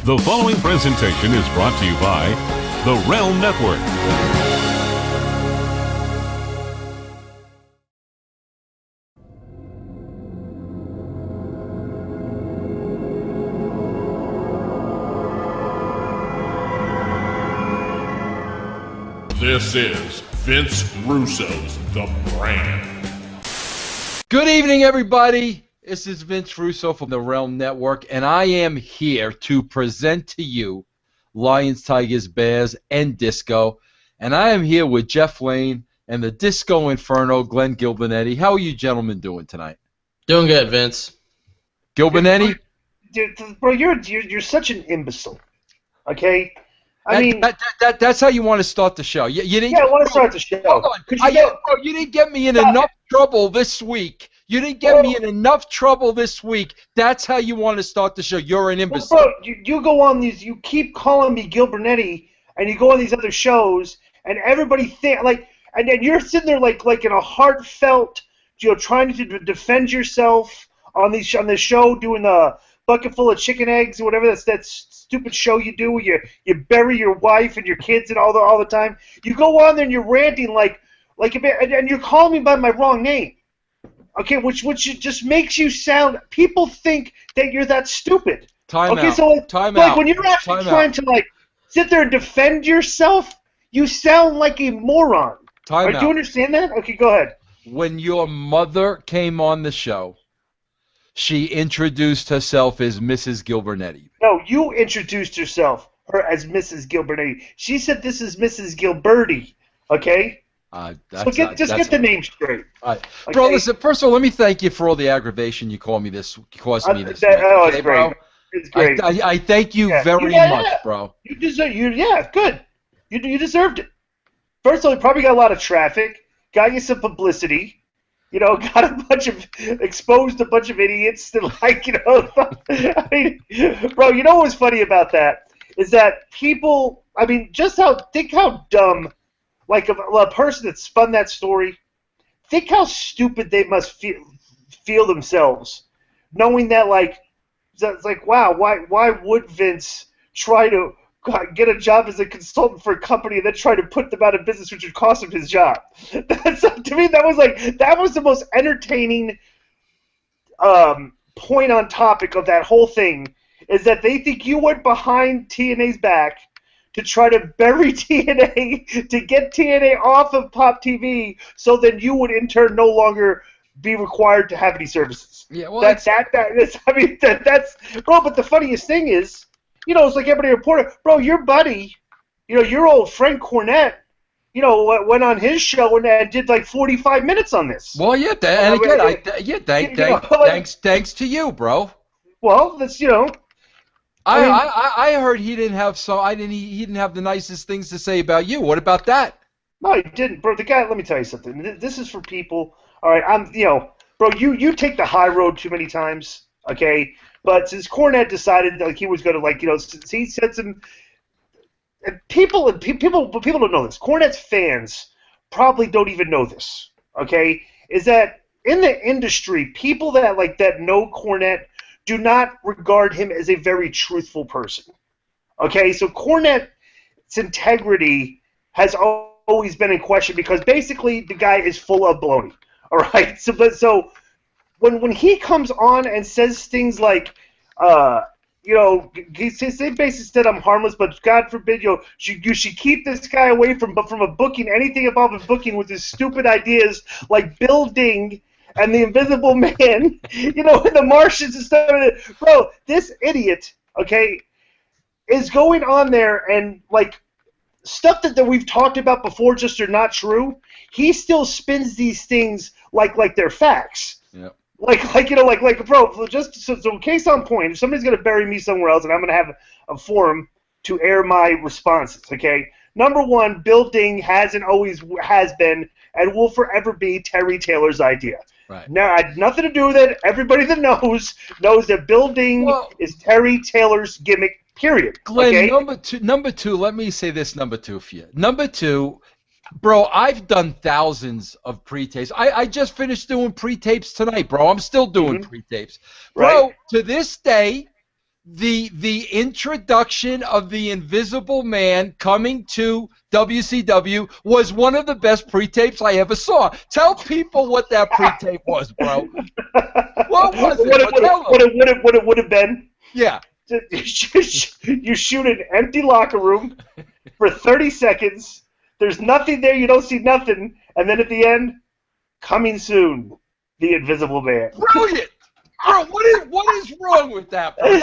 The following presentation is brought to you by the Realm Network. This is Vince Russo's The Brand. Good evening, everybody. This is Vince Russo from the Realm Network, and I am here to present to you Lions, Tigers, Bears, and Disco. And I am here with Jeff Lane and the Disco Inferno, Glenn Gilbernetti. How are you gentlemen doing tonight? Doing good, Vince. Gilbernetti? Bro, you're such an imbecile. Okay? That's how you want to start the show. You didn't, I want to start the show. Hold on. You didn't get me in enough trouble this week. You didn't get me in enough trouble this week. That's how you want to start the show. You're an imbecile. Bro, you go on these, you keep calling me Gilbernetti, and you go on these other shows, and everybody and then you're sitting there like in a heartfelt, trying to defend yourself on this show, doing a bucket full of chicken eggs or whatever that stupid show you do where you bury your wife and your kids and all the time. You go on there and you're ranting and you're calling me by my wrong name. Okay, which just makes you sound. People think that you're that stupid. Time out. So Time out. when you're actually trying to sit there and defend yourself, you sound like a moron. Time out. Do you understand that? Okay, go ahead. When your mother came on the show, she introduced herself as Mrs. Gilbernetti. No, you introduced her as Mrs. Gilbernetti. She said this is Mrs. Gilberti. Okay. So get the name straight. All right. Okay. Bro, listen, first of all, let me thank you for all the aggravation you caused me this week. It's Okay, great. Bro? It's great. I thank you very much, bro. You deserve good. You deserved it. First of all, you probably got a lot of traffic, got you some publicity, exposed a bunch of idiots that I mean, bro, you know what's funny about that is that people, think how dumb. Like a person that spun that story, think how stupid they must feel themselves, knowing that it's like wow, why would Vince try to get a job as a consultant for a company and then try to put them out of business, which would cost him his job? To me, that was the most entertaining point on topic of that whole thing, is that they think you went behind TNA's back to try to bury TNA, to get TNA off of Pop TV, so then you would in turn no longer be required to have any services. Yeah, well, that's bro. But the funniest thing is, it's like everybody reported, bro. Your buddy, your old friend Cornette, went on his show and did 45 minutes on this. Well, yeah, thanks to you, bro. Well, that's I heard he didn't have he didn't have the nicest things to say about you. What about that? No, he didn't, bro. The guy, let me tell you something. This is for people. All right, bro. You take the high road too many times, okay? But since Cornette decided he was going to he said some. And people don't know this. Cornette's fans probably don't even know this. Okay, is that in the industry, people that know Cornette do not regard him as a very truthful person. Okay, so Cornette's integrity has always been in question because basically the guy is full of baloney. All right, so when he comes on and says things like, he basically said I'm harmless, but God forbid you should keep this guy away from a booking, anything involving booking with his stupid ideas like building and the Invisible Man, and the Martians and stuff. Bro, this idiot, okay, is going on there and stuff that we've talked about before just are not true. He still spins these things like they're facts. Yep. Bro, just so case on point, if somebody's gonna bury me somewhere else and I'm gonna have a forum to air my responses, okay? Number one, building has been and will forever be Terry Taylor's idea. Right. Now, I had nothing to do with it. Everybody that knows that building is Terry Taylor's gimmick, period. Glenn, okay? number two, let me say this number two for you. Number two, bro, I've done thousands of pre-tapes. I just finished doing pre-tapes tonight, bro. I'm still doing pre-tapes. Bro, to this day, the introduction of the Invisible Man coming to WCW was one of the best pre-tapes I ever saw. Tell people what that pre-tape was, bro. What was it? What it would have been? Yeah. You shoot an empty locker room for 30 seconds. There's nothing there. You don't see nothing. And then at the end, coming soon, the Invisible Man. Brilliant. Bro, what is wrong with that, bro?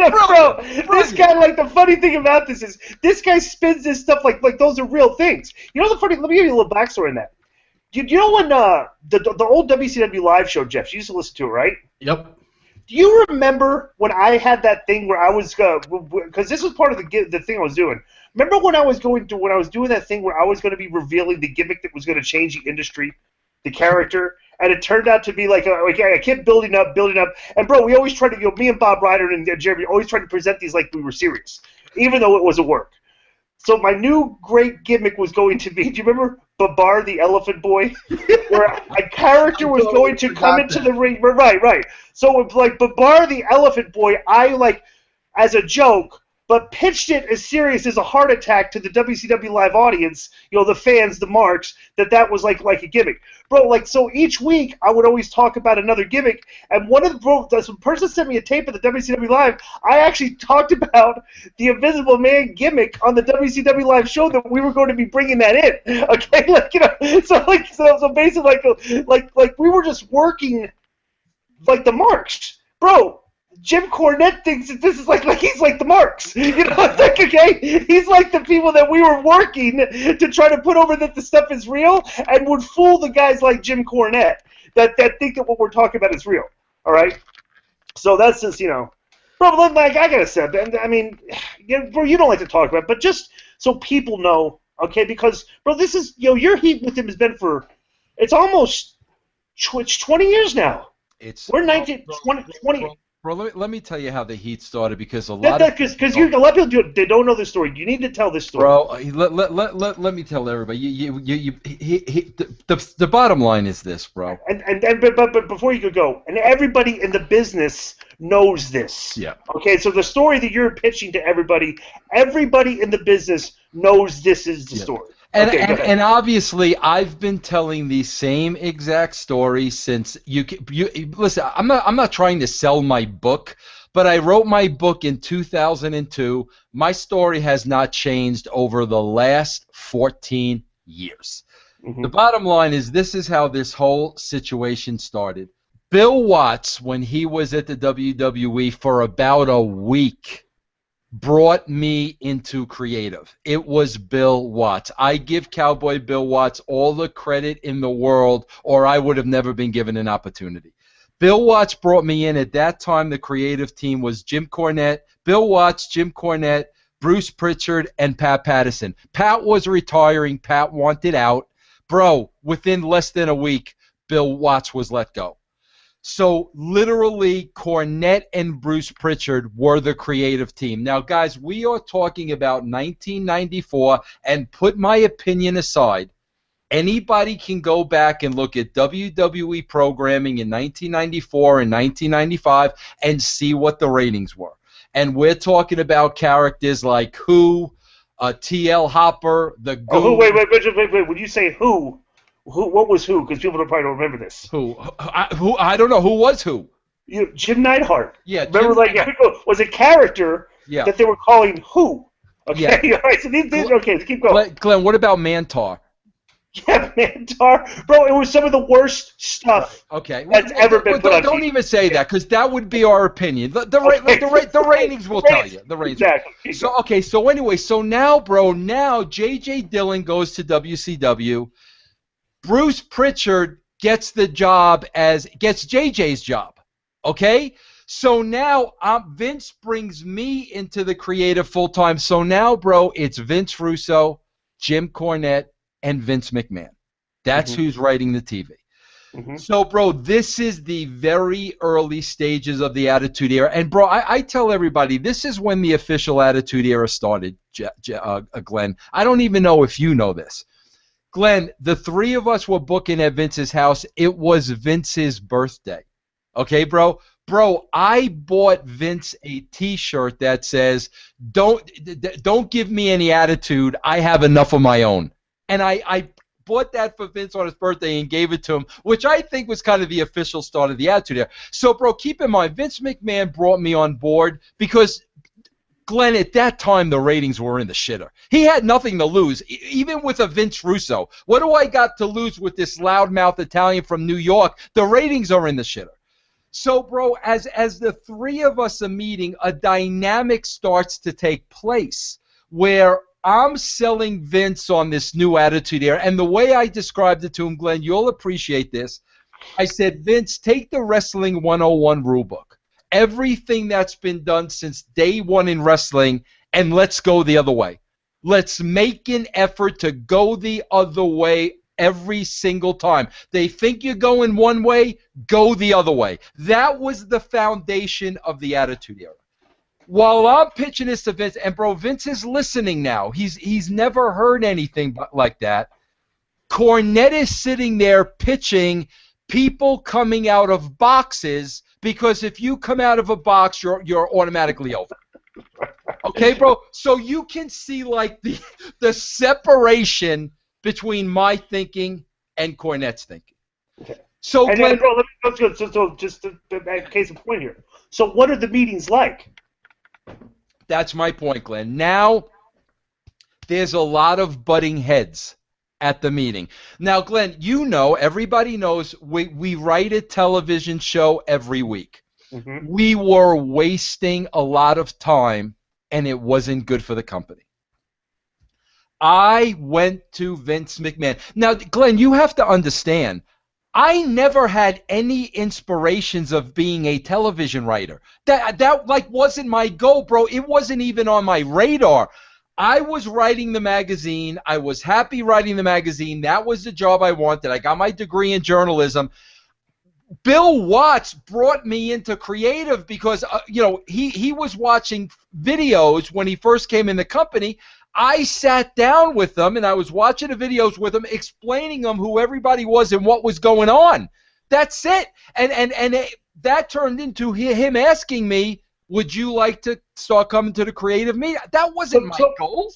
Bro, this guy, like, the funny thing about this is this guy spins this stuff like those are real things. You know the funny? Let me give you a little backstory on that. You know when the old WCW live show, Jeff? You used to listen to it, right? Yep. Do you remember when I had that thing where I was because this was part of the thing I was doing. Remember when I was doing that thing where I was going to be revealing the gimmick that was going to change the industry, the character, and it turned out to be like I kept building up, and bro, we always tried to, me and Bob Ryder and Jeremy always tried to present these like we were serious, even though it was a work. So my new great gimmick was going to be, do you remember Babar the Elephant Boy? Where a character was going to come into the ring. Right. So it's like Babar the Elephant Boy, I like, as a joke, but pitched it as serious as a heart attack to the WCW live audience, the fans, the marks, that was like a gimmick. Bro, like, so each week I would always talk about another gimmick, and some person sent me a tape of the WCW Live. I actually talked about the Invisible Man gimmick on the WCW Live show that we were going to be bringing that in. Okay, so basically like we were just working like the marks. Bro, Jim Cornette thinks that this is like he's like the marks. It's like, okay, he's like the people that we were working to try to put over that the stuff is real and would fool the guys like Jim Cornette that think that what we're talking about is real. All right? So that's just, bro, like, I gotta say, I mean, bro, you don't like to talk about it, but just so people know, okay, because, bro, this is, your heat with him has been it's almost 20 years now. We're 20. Bro, let me tell you how the heat started, because a lot of people they don't know this story. You need to tell this story. Bro, let me tell everybody. The bottom line is this, bro. But before you could go, and everybody in the business knows this. Yeah. Okay, so the story that you're pitching to everybody in the business knows this is the story. And obviously, I've been telling the same exact story since you listen. I'm not trying to sell my book, but I wrote my book in 2002. My story has not changed over the last 14 years. Mm-hmm. The bottom line is, this is how this whole situation started. Bill Watts, when he was at the WWE for about a week, brought me into creative. It was Bill Watts. I give Cowboy Bill Watts all the credit in the world, or I would have never been given an opportunity. Bill Watts brought me in. At that time, the creative team was Jim Cornette, Bill Watts, Jim Cornette, Bruce Pritchard, and Pat Patterson. Pat was retiring. Pat wanted out. Bro, within less than a week, Bill Watts was let go. So literally, Cornette and Bruce Pritchard were the creative team. Now, guys, we are talking about 1994, and put my opinion aside. Anybody can go back and look at WWE programming in 1994 and 1995 and see what the ratings were. And we're talking about characters like Who, T.L. Hopper, the Goon. Oh, wait. When you say Who? What was Who? Because people probably don't remember this. Who? I don't know. Who was Who? Jim Neidhart. Yeah. Remember, was a character that they were calling Who. Okay. Yeah. Right. So okay. Keep going. Glenn, what about Mantar? Yeah, Mantar. Bro, it was some of the worst stuff that's ever been put on TV. Don't even say that, because that would be our opinion. The ratings will tell you. The ratings. Exactly. So anyway, now, bro, J.J. Dillon goes to WCW. Bruce Pritchard gets JJ's job, okay? So now Vince brings me into the creative full-time. So now, bro, it's Vince Russo, Jim Cornette, and Vince McMahon. That's who's writing the TV. Mm-hmm. So, bro, this is the very early stages of the Attitude Era. And, bro, I tell everybody, this is when the official Attitude Era started, Glenn. I don't even know if you know this. Glenn, the three of us were booking at Vince's house. It was Vince's birthday. Okay, bro? Bro, I bought Vince a T-shirt that says, don't give me any attitude. I have enough of my own. And I bought that for Vince on his birthday and gave it to him, which I think was kind of the official start of the Attitude Era. So, bro, keep in mind, Vince McMahon brought me on board because, Glenn, at that time, the ratings were in the shitter. He had nothing to lose, even with a Vince Russo. What do I got to lose with this loudmouth Italian from New York? The ratings are in the shitter. So, bro, as the three of us are meeting, a dynamic starts to take place where I'm selling Vince on this new Attitude Era. And the way I described it to him, Glenn, you'll appreciate this. I said, Vince, take the Wrestling 101 rulebook, everything that's been done since day one in wrestling, and let's go the other way. Let's make an effort to go the other way every single time. They think you're going one way, go the other way. That was the foundation of the Attitude Era. While I'm pitching this to Vince, and bro, Vince is listening now. He's never heard anything like that. Cornette is sitting there pitching people coming out of boxes, because if you come out of a box, you're automatically over. Okay, bro? So you can see like the separation between my thinking and Cornette's thinking. Okay. So, and Glenn, then, bro, so just to case in point here. So what are the meetings like? that's my point, Glenn. Now, there's a lot of butting heads at the meeting. Now, Glenn, you know, everybody knows we write a television show every week. Mm-hmm. We were wasting a lot of time, and it wasn't good for the company. I went to Vince McMahon. Now, Glenn, you have to understand, I never had any inspirations of being a television writer. That like wasn't my goal, bro. It wasn't even on my radar. I was writing the magazine. I was happy writing the magazine. That was the job I wanted. I got my degree in journalism. Bill Watts brought me into creative because he was watching videos when he first came in the company. I sat down with them and I was watching the videos with them, explaining them who everybody was and what was going on. That's it. And that turned into him asking me, would you like to start coming to the creative meeting? That wasn't my goal.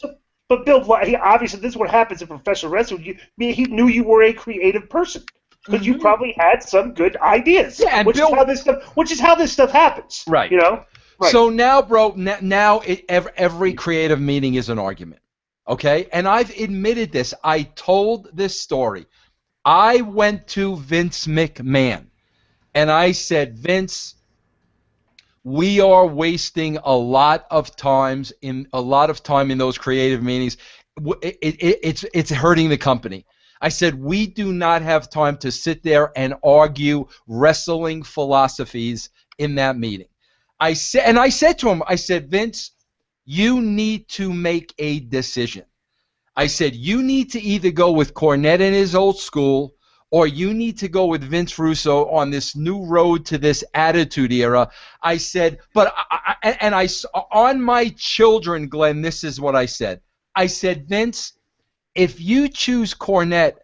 But Bill, obviously this is what happens in professional wrestling. He knew you were a creative person because you probably had some good ideas. Yeah, and which is how this stuff happens. Right. You know. Right. So now, bro, every creative meeting is an argument, okay? And I've admitted this. I told this story. I went to Vince McMahon, and I said, Vince, we are wasting a lot of time in those creative meetings. It's hurting the company. I said, we do not have time to sit there and argue wrestling philosophies in that meeting. I said to him, I said, Vince, you need to make a decision. I said, you need to either go with Cornette in his old school, or you need to go with Vince Russo on this new road to this Attitude Era. I said, on my children, Glenn, this is what I said. I said, Vince, if you choose Cornette,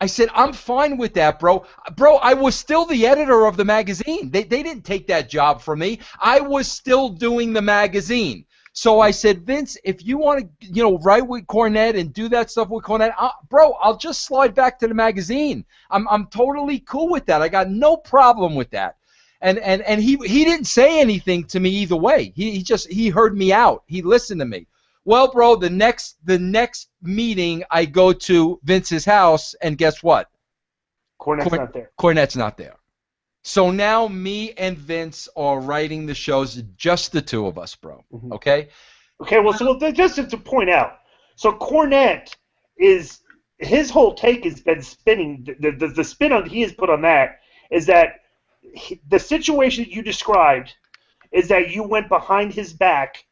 I said, I'm fine with that, bro. Bro, I was still the editor of the magazine. They didn't take that job from me. I was still doing the magazine. So I said, Vince, if you want to, write with Cornette and do that stuff with Cornette, bro, I'll just slide back to the magazine. I'm totally cool with that. I got no problem with that. And he didn't say anything to me either way. He heard me out. He listened to me. Well, bro, the next meeting I go to Vince's house, and guess what? Cornette's not there. Cornette's not there. So now me and Vince are writing the shows, just the two of us, bro. Mm-hmm. Okay? Okay, well, so just to point out, so Cornette his whole take has been spinning. The spin he has put on that is that the situation you described is that you went behind his back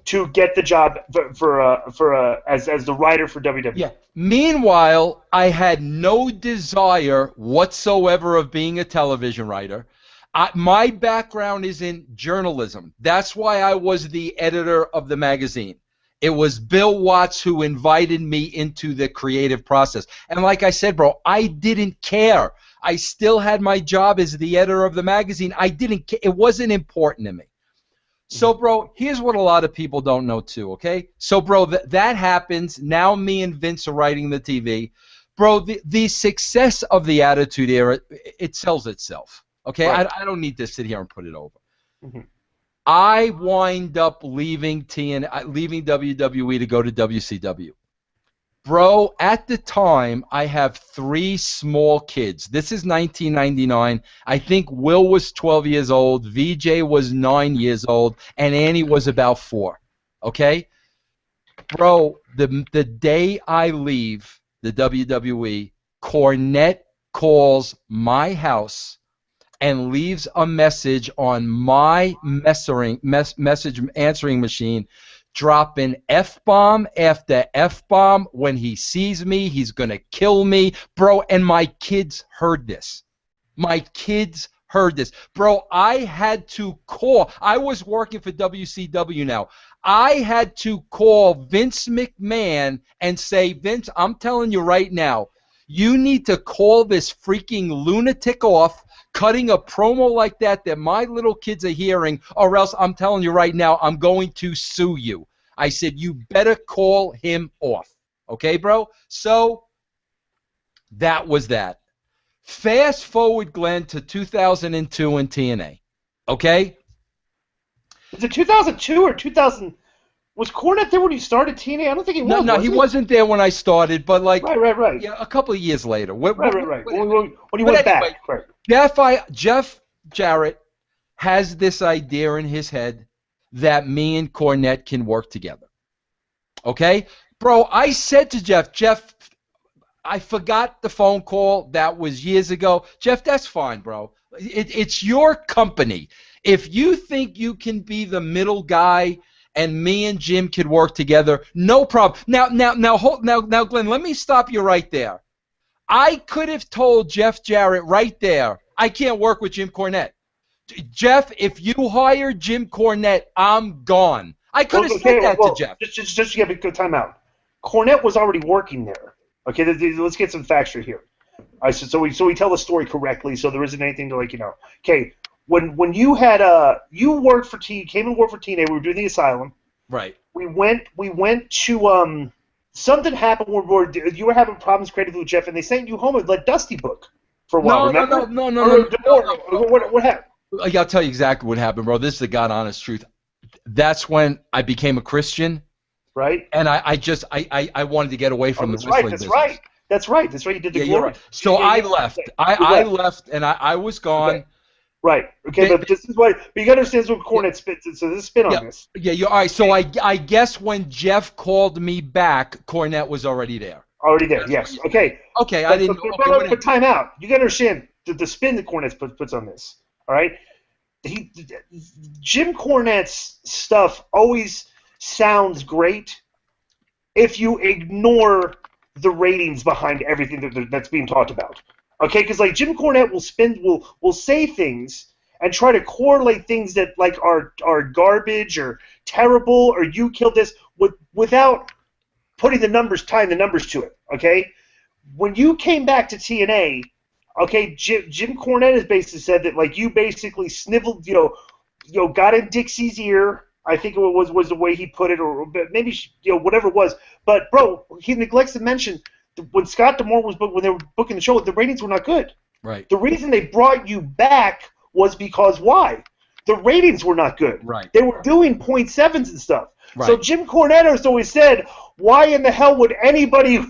to get the job as the writer for WWE. Yeah. Meanwhile, I had no desire whatsoever of being a television writer. My background is in journalism. That's why I was the editor of the magazine. It was Bill Watts who invited me into the creative process. And like I said, bro, I didn't care. I still had my job as the editor of the magazine. It wasn't important to me. So, bro, here's what a lot of people don't know, too, okay? So, bro, that happens. Now me and Vince are writing the TV. Bro, the success of the Attitude Era, it sells itself, okay? Right. I don't need to sit here and put it over. Mm-hmm. I wind up leaving WWE to go to WCW. Bro, at the time, I have 3 small kids. This is 1999. I think Will was 12 years old, VJ was 9 years old, and Annie was about 4. Okay? Bro, the day I leave the WWE, Cornette calls my house and leaves a message on my message answering machine, dropping F-bomb after F-bomb. When he sees me, he's going to kill me. Bro, and my kids heard this. My kids heard this. Bro, I had to call. I was working for WCW now. I had to call Vince McMahon and say, Vince, I'm telling you right now, you need to call this freaking lunatic off, cutting a promo like that my little kids are hearing, or else I'm telling you right now, I'm going to sue you. I said, you better call him off. Okay, bro? So that was that. Fast forward, Glenn, to 2002 in TNA. Okay? Was it 2002 or 2000? Was Cornette there when you started TNA? I don't think he was. No, he wasn't there when I started, but like right. Yeah, a couple of years later. Right. When he went back. Right. Jeff Jarrett has this idea in his head that me and Cornette can work together. Okay? Bro, I said to Jeff, I forgot the phone call. That was years ago. Jeff, that's fine, bro. It's your company. If you think you can be the middle guy and me and Jim could work together, no problem. Now, Glenn, let me stop you right there. I could have told Jeff Jarrett right there, I can't work with Jim Cornette. Jeff, if you hire Jim Cornette, I'm gone. I could have said that to Jeff. Just to give a good time out. Cornette was already working there. Okay, let's get some facts right here. All right, so we tell the story correctly, so there isn't anything to Okay, when you had you worked for came and worked for TNA, we were doing the Asylum. Right. We went to something happened where you were having problems creatively with Jeff, and they sent you home and let Dusty book for a while. No. What happened? I'll tell you exactly what happened, bro. This is the God honest truth. That's when I became a Christian. Right. And I wanted to get away from the wrestling business. That's right. You did the glory. You're right. So I left. I left, and I was gone. Okay. Right. Okay, but this is what you got to understand is what Cornette spits. So there's a spin on this. Yeah. You're all right. So I guess when Jeff called me back, Cornette was already there. Already there. Yes. Okay. Okay. I didn't. But time out. You got to understand the spin that Cornette puts on this. All right. Jim Cornette's stuff always sounds great if you ignore the ratings behind everything that's being talked about. Okay, because like Jim Cornette will say things and try to correlate things that like are garbage or terrible or you killed this without tying the numbers to it. Okay, when you came back to TNA, okay, Jim Cornette has basically said that like you basically sniveled, got in Dixie's ear. I think it was the way he put it, or maybe whatever it was. But bro, he neglects to mention when Scott D'Amore was when they were booking the show, the ratings were not good. Right. The reason they brought you back was because why? The ratings were not good. Right. They were doing .7s and stuff. Right. So Jim Cornette has always said, why in the hell would anybody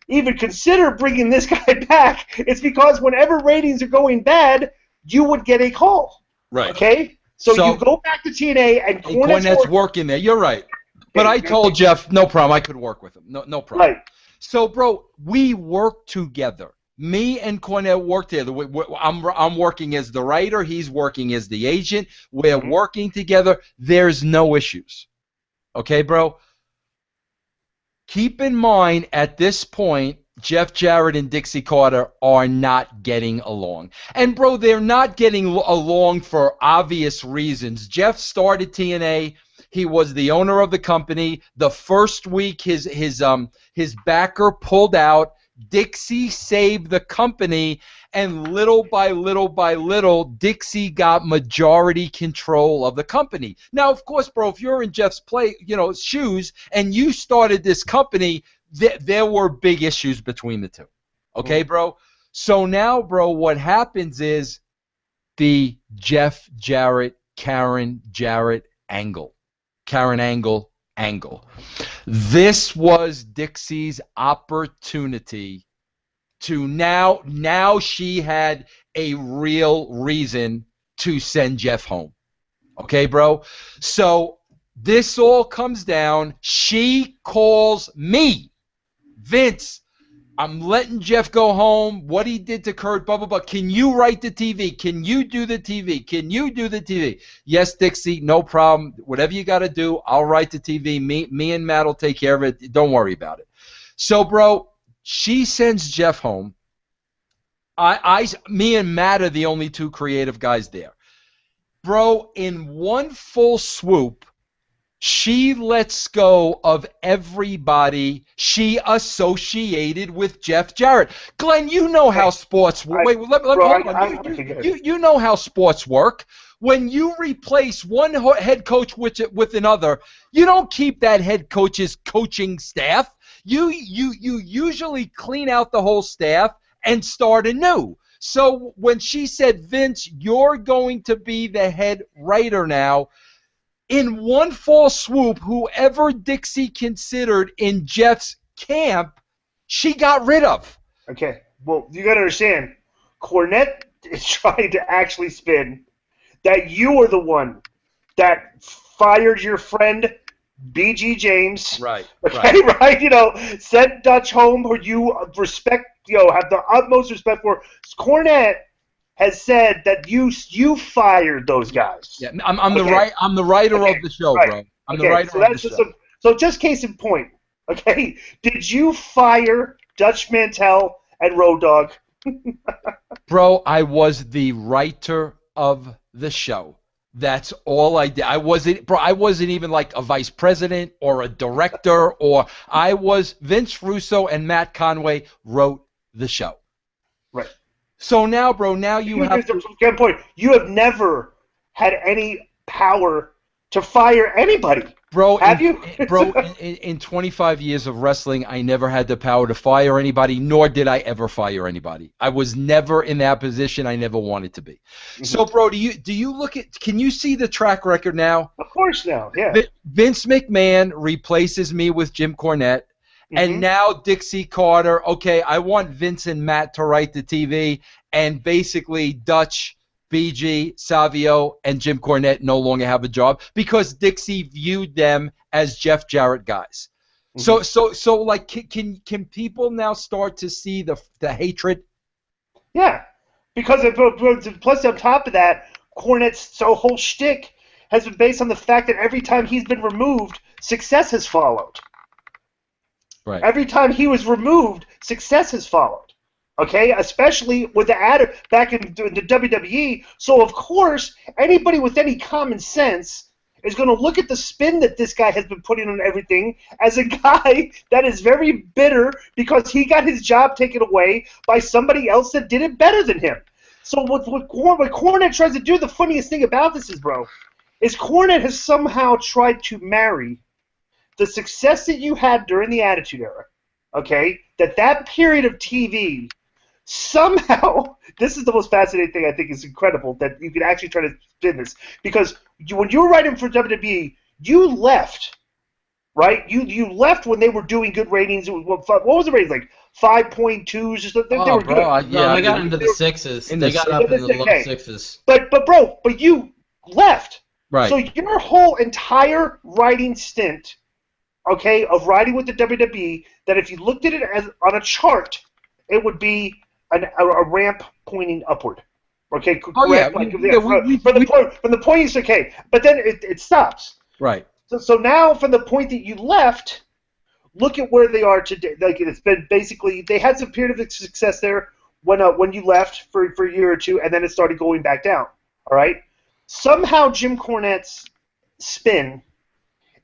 even consider bringing this guy back? It's because whenever ratings are going bad, you would get a call. Right. Okay. So you go back to TNA and Cornette's working there. You're right. But I told Jeff, no problem. I could work with him. No problem. Right. So, bro, we work together. Me and Cornette work together. I'm working as the writer. He's working as the agent. We're working together. There's no issues. Okay, bro? Keep in mind, at this point, Jeff Jarrett and Dixie Carter are not getting along. And, bro, they're not getting along for obvious reasons. Jeff started TNA. He was the owner of the company. The first week, his backer pulled out. Dixie saved the company, and little by little by little, Dixie got majority control of the company. Now, of course, bro, if you're in Jeff's shoes, and you started this company, there were big issues between the two. Okay, bro? So now, bro, what happens is the Jeff Jarrett, Karen Jarrett angle. Karen angle. This was Dixie's opportunity to now she had a real reason to send Jeff home. Okay, bro? So this all comes down. She calls me, Vince, I'm letting Jeff go home. What he did to Kurt, blah, blah, blah. Can you write the TV? Can you do the TV? Can you do the TV? Yes, Dixie, no problem. Whatever you got to do, I'll write the TV. Me and Matt will take care of it. Don't worry about it. So, bro, she sends Jeff home. Me and Matt are the only two creative guys there. Bro, in one full swoop, she lets go of everybody she associated with Jeff Jarrett. Glenn, you know how sports work. Wait, let me hold on. You know how sports work. When you replace one head coach with another, you don't keep that head coach's coaching staff. You usually clean out the whole staff and start anew. So when she said, Vince, you're going to be the head writer now, in one fall swoop, whoever Dixie considered in Jeff's camp, she got rid of. Okay, well, you got to understand, Cornette is trying to actually spin that you are the one that fired your friend B.G. James. Right. Okay, right. You know, sent Dutch home, who you respect, have the utmost respect for. Cornette has said that you fired those guys. Yeah, I'm the writer of the show, bro. I'm the writer of the show. So just case in point, okay? Did you fire Dutch Mantel and Road Dogg? Bro, I was the writer of the show. That's all I did. I wasn't even like a vice president or a director, or Vince Russo and Matt Conway wrote the show. Right. So now, bro, you have to get a point. You have never had any power to fire anybody. Bro, have you? Bro, in 25 years of wrestling, I never had the power to fire anybody, nor did I ever fire anybody. I was never in that position. I never wanted to be. Mm-hmm. So, bro, do you look at? Can you see the track record now? Of course, now, yeah. Vince McMahon replaces me with Jim Cornette. Mm-hmm. And now Dixie Carter, okay, I want Vince and Matt to write the TV, and basically Dutch, BG, Savio, and Jim Cornette no longer have a job because Dixie viewed them as Jeff Jarrett guys. Mm-hmm. So like, can people now start to see the hatred? Yeah, because plus on top of that, Cornette's whole shtick has been based on the fact that every time he's been removed, success has followed. Right. Every time he was removed, success has followed. Okay, especially with the ad back in the WWE. So of course, anybody with any common sense is going to look at the spin that this guy has been putting on everything as a guy that is very bitter because he got his job taken away by somebody else that did it better than him. So what Cornette tries to do, the funniest thing about this is, bro, is Cornette has somehow tried to marry the success that you had during the Attitude Era, okay, that period of TV, somehow, this is the most fascinating thing I think is incredible, that you can actually try to spin this, because when you were writing for WWE, you left, right? You left when they were doing good ratings. What was the rating, like 5.2s or something? They were good. I got into the sixes. They got up into the low sixes. But you left. Right. So your whole entire writing stint, okay, of writing with the WWE, that if you looked at it as on a chart, it would be a ramp pointing upward. Okay, oh yeah, from the point you say, okay, but then it stops. Right. So now from the point that you left, look at where they are today. Like, it's been basically, they had some period of success there when you left for a year or two, and then it started going back down. All right. Somehow Jim Cornette's spin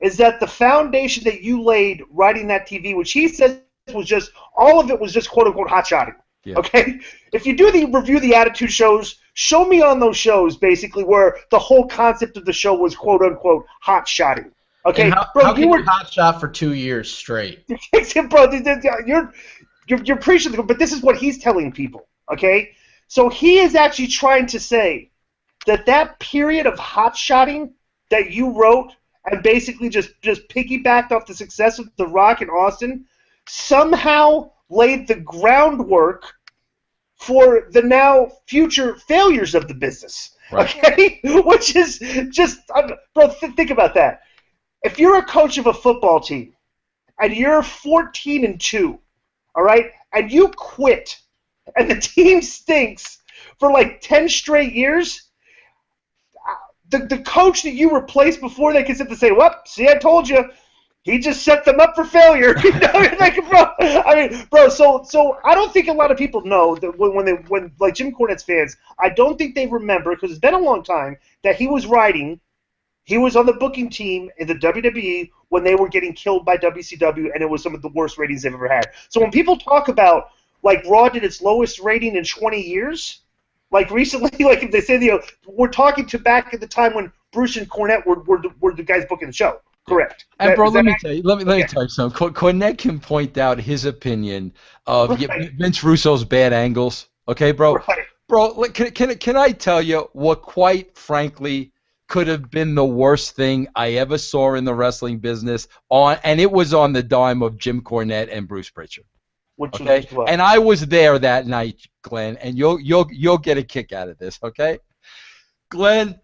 is that the foundation that you laid writing that TV, which he says was just all of it was just quote unquote hot shotting. Yeah. Okay, if you do the review the Attitude shows, show me on those shows basically where the whole concept of the show was quote unquote hot shotting. Okay, and how can you hot shot for 2 years straight? Bro, you're preaching, but this is what he's telling people. Okay, so he is actually trying to say that period of hot shotting that you wrote and basically just piggybacked off the success of The Rock and Austin somehow laid the groundwork for the now future failures of the business. Right. Okay? Which is just, bro, think about that. If you're a coach of a football team and you're 14-2, all right, and you quit and the team stinks for like 10 straight years, the coach that you replaced before they can sit to say, well, see, I told you, he just set them up for failure. You know, bro. So I don't think a lot of people know that when like Jim Cornette's fans, I don't think they remember, because it's been a long time, that he was on the booking team in the WWE when they were getting killed by WCW, and it was some of the worst ratings they've ever had. So when people talk about like Raw did its lowest rating in 20 years. Like recently, like if they say, we're talking to back at the time when Bruce and Cornette were the guys booking the show. Correct. And bro, let me tell you something. Cornette can point out his opinion of Vince Russo's bad angles. Okay, bro. Right. Bro, can I tell you what, quite frankly, could have been the worst thing I ever saw in the wrestling business and it was on the dime of Jim Cornette and Bruce Pritchard. Okay, and I was there that night, Glenn, and you'll get a kick out of this, okay? Glenn,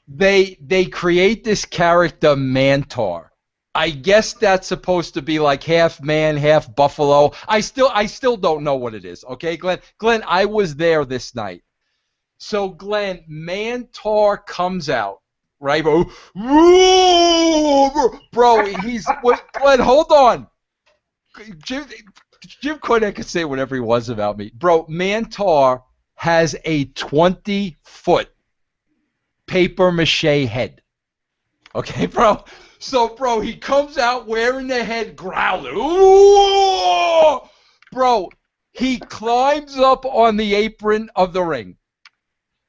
they create this character Mantar. I guess that's supposed to be like half man, half buffalo. I still don't know what it is, okay, Glenn? Glenn, I was there this night. So Glenn, Mantar comes out, right, bro? Bro, Glenn, hold on. Jim Cornette could say whatever he wants about me. Bro, Mantar has a 20-foot paper mache head. Okay, bro? So, bro, he comes out wearing the head growling. Ooh! Bro, he climbs up on the apron of the ring.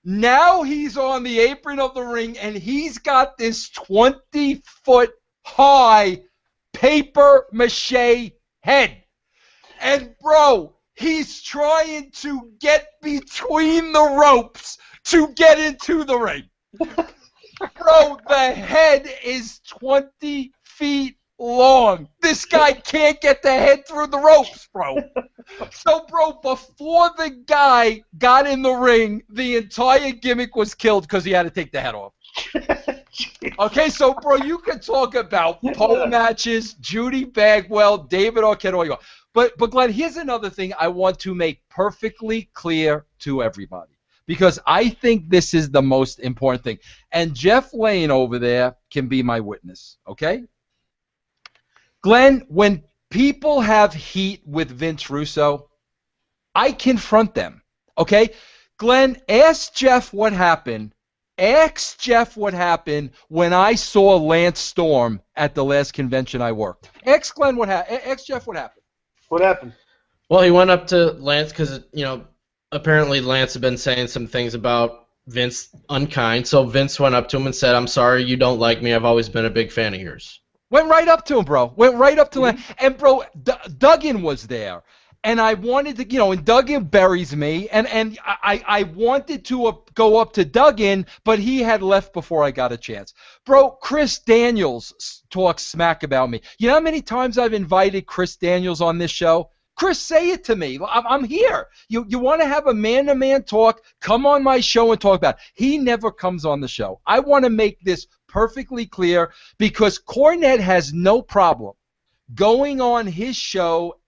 Now he's on the apron of the ring, and he's got this 20-foot high paper mache head. And, bro, he's trying to get between the ropes to get into the ring. Bro, the head is 20 feet long. This guy can't get the head through the ropes, bro. So, bro, before the guy got in the ring, the entire gimmick was killed because he had to take the head off. Okay, so, bro, you can talk about pole matches, Judy Bagwell, David Arquette, all you want. But Glenn, here's another thing I want to make perfectly clear to everybody, because I think this is the most important thing. And Jeff Lane over there can be my witness, okay? Glenn, when people have heat with Vince Russo, I confront them, okay? Glenn, ask Jeff what happened. Ask Jeff what happened when I saw Lance Storm at the last convention I worked. Ask Glenn what happened. Ask Jeff what happened. What happened? Well, he went up to Lance because, apparently Lance had been saying some things about Vince unkind. So Vince went up to him and said, I'm sorry you don't like me. I've always been a big fan of yours. Went right up to him, bro. Went right up to Lance. And, bro, Duggan was there. And I wanted to, and Duggan buries me. And I wanted to go up to Duggan, but he had left before I got a chance. Bro, Chris Daniels talks smack about me. You know how many times I've invited Chris Daniels on this show? Chris, say it to me. I'm here. You want to have a man-to-man talk? Come on my show and talk about it. He never comes on the show. I want to make this perfectly clear because Cornette has no problem going on his show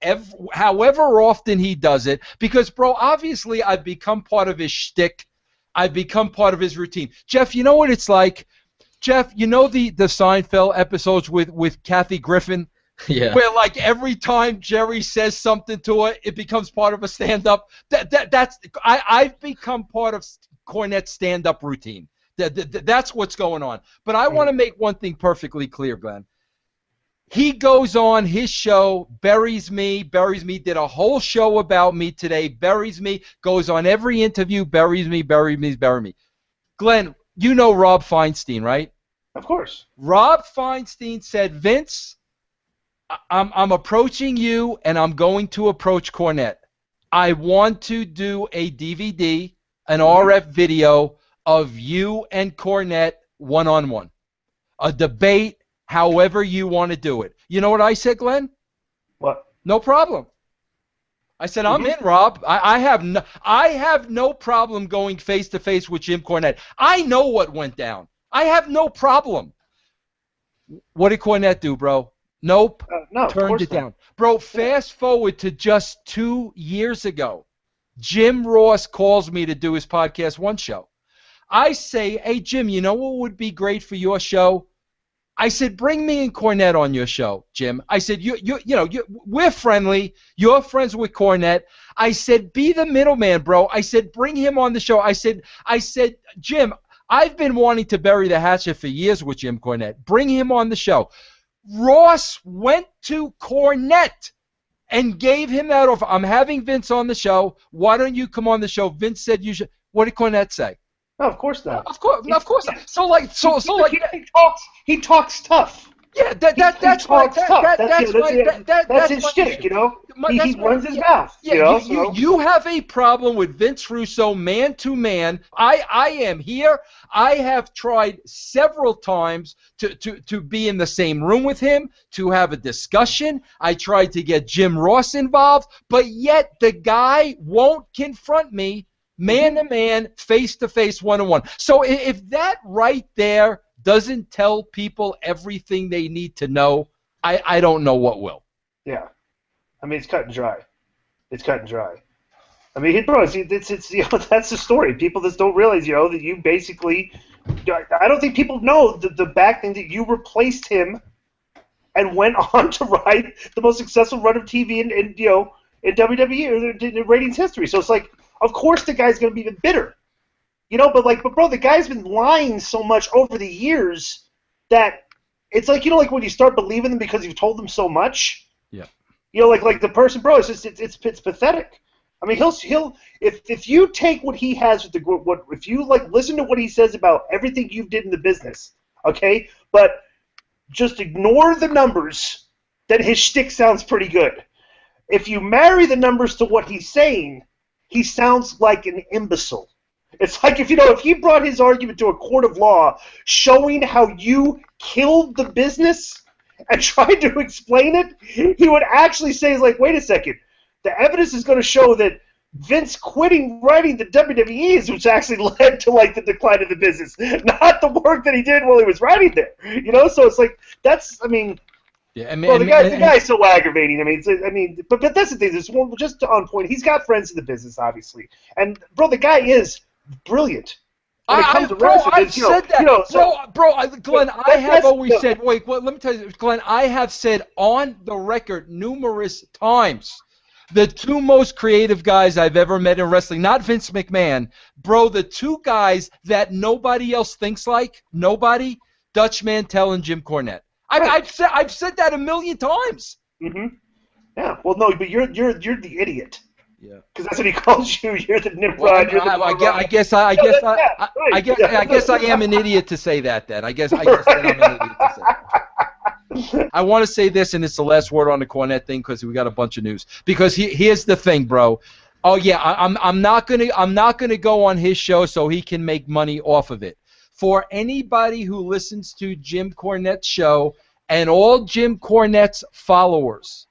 however often he does it because, bro, obviously I've become part of his shtick. I've become part of his routine. Jeff, you know what it's like? Jeff, you know the Seinfeld episodes with Kathy Griffin? Yeah. Where, like, every time Jerry says something to her, it becomes part of a stand-up. I've become part of Cornette's stand-up routine. That's what's going on. But I want to make one thing perfectly clear, Glenn. He goes on his show, buries me, did a whole show about me today, buries me, goes on every interview, buries me. Glenn, you know Rob Feinstein, right? Of course. Rob Feinstein said, Vince, I'm approaching you, and I'm going to approach Cornette. I want to do a DVD, an RF video of you and Cornette one-on-one. A debate, however you want to do it. You know what I said, Glenn? What? No problem. I said, I'm in, Rob. I have no problem going face-to-face with Jim Cornette. I know what went down. I have no problem. What did Cornette do, bro? Nope. No, Turned it down. Bro, fast forward to just 2 years ago. Jim Ross calls me to do his Podcast One show. I say, hey, Jim, you know what would be great for your show? I said, bring me and Cornette on your show, Jim. I said, we're friendly. You're friends with Cornette. I said, be the middleman, bro. I said, bring him on the show. I said, Jim, I've been wanting to bury the hatchet for years with Jim Cornette. Bring him on the show. Ross went to Cornette and gave him that offer. I'm having Vince on the show. Why don't you come on the show? Vince said you should. What did Cornette say? No, of course not. Of course not. He talks tough. Yeah, that's his shtick, you know. He runs his mouth. Yeah, you have a problem with Vince Russo, man to man. I am here. I have tried several times to be in the same room with him, to have a discussion. I tried to get Jim Ross involved, but yet the guy won't confront me man to man, face to face, one-on-one. So if that right there doesn't tell people everything they need to know, I don't know what will. Yeah. I mean, it's cut and dry. I mean, bro, it's that's the story. People just don't realize, that you basically, I don't think people know the back thing that you replaced him and went on to ride the most successful run of TV in WWE or in ratings history. So it's like, of course the guy's going to be bitter. But bro, the guy's been lying so much over the years that it's like, like when you start believing them because you've told them so much. Yeah. Like the person, bro, it's just it's pathetic. I mean, he'll if you take what he has with if you listen to what he says about everything you did in the business, okay, but just ignore the numbers, then his shtick sounds pretty good. If you marry the numbers to what he's saying, he sounds like an imbecile. It's like if he brought his argument to a court of law showing how you killed the business and tried to explain it, he would actually say, wait a second, the evidence is going to show that Vince quitting writing the WWE is which actually led to the decline of the business, not the work that he did while he was writing there. So it's like yeah, the guy's so aggravating. But that's the thing. This one just on point. He's got friends in the business, obviously, and bro, the guy is brilliant. I've said that. Glenn, I have always said. Wait, let me tell you, Glenn. I have said on the record numerous times, the two most creative guys I've ever met in wrestling, not Vince McMahon, bro. The two guys that nobody else thinks like, Dutch Mantel and Jim Cornette. I've said that a million times. Mm-hmm. Yeah. Well, no, but you're the idiot. Yeah. Because that's what he calls you. You're the Nimrod. I guess I am an idiot to say that. Then I guess I'm an idiot to say that. I want to say this, and it's the last word on the Cornette thing because we got a bunch of news. Because here's the thing, bro. Oh yeah, I'm not gonna go on his show so he can make money off of it. For anybody who listens to Jim Cornette's show and all Jim Cornette's followers,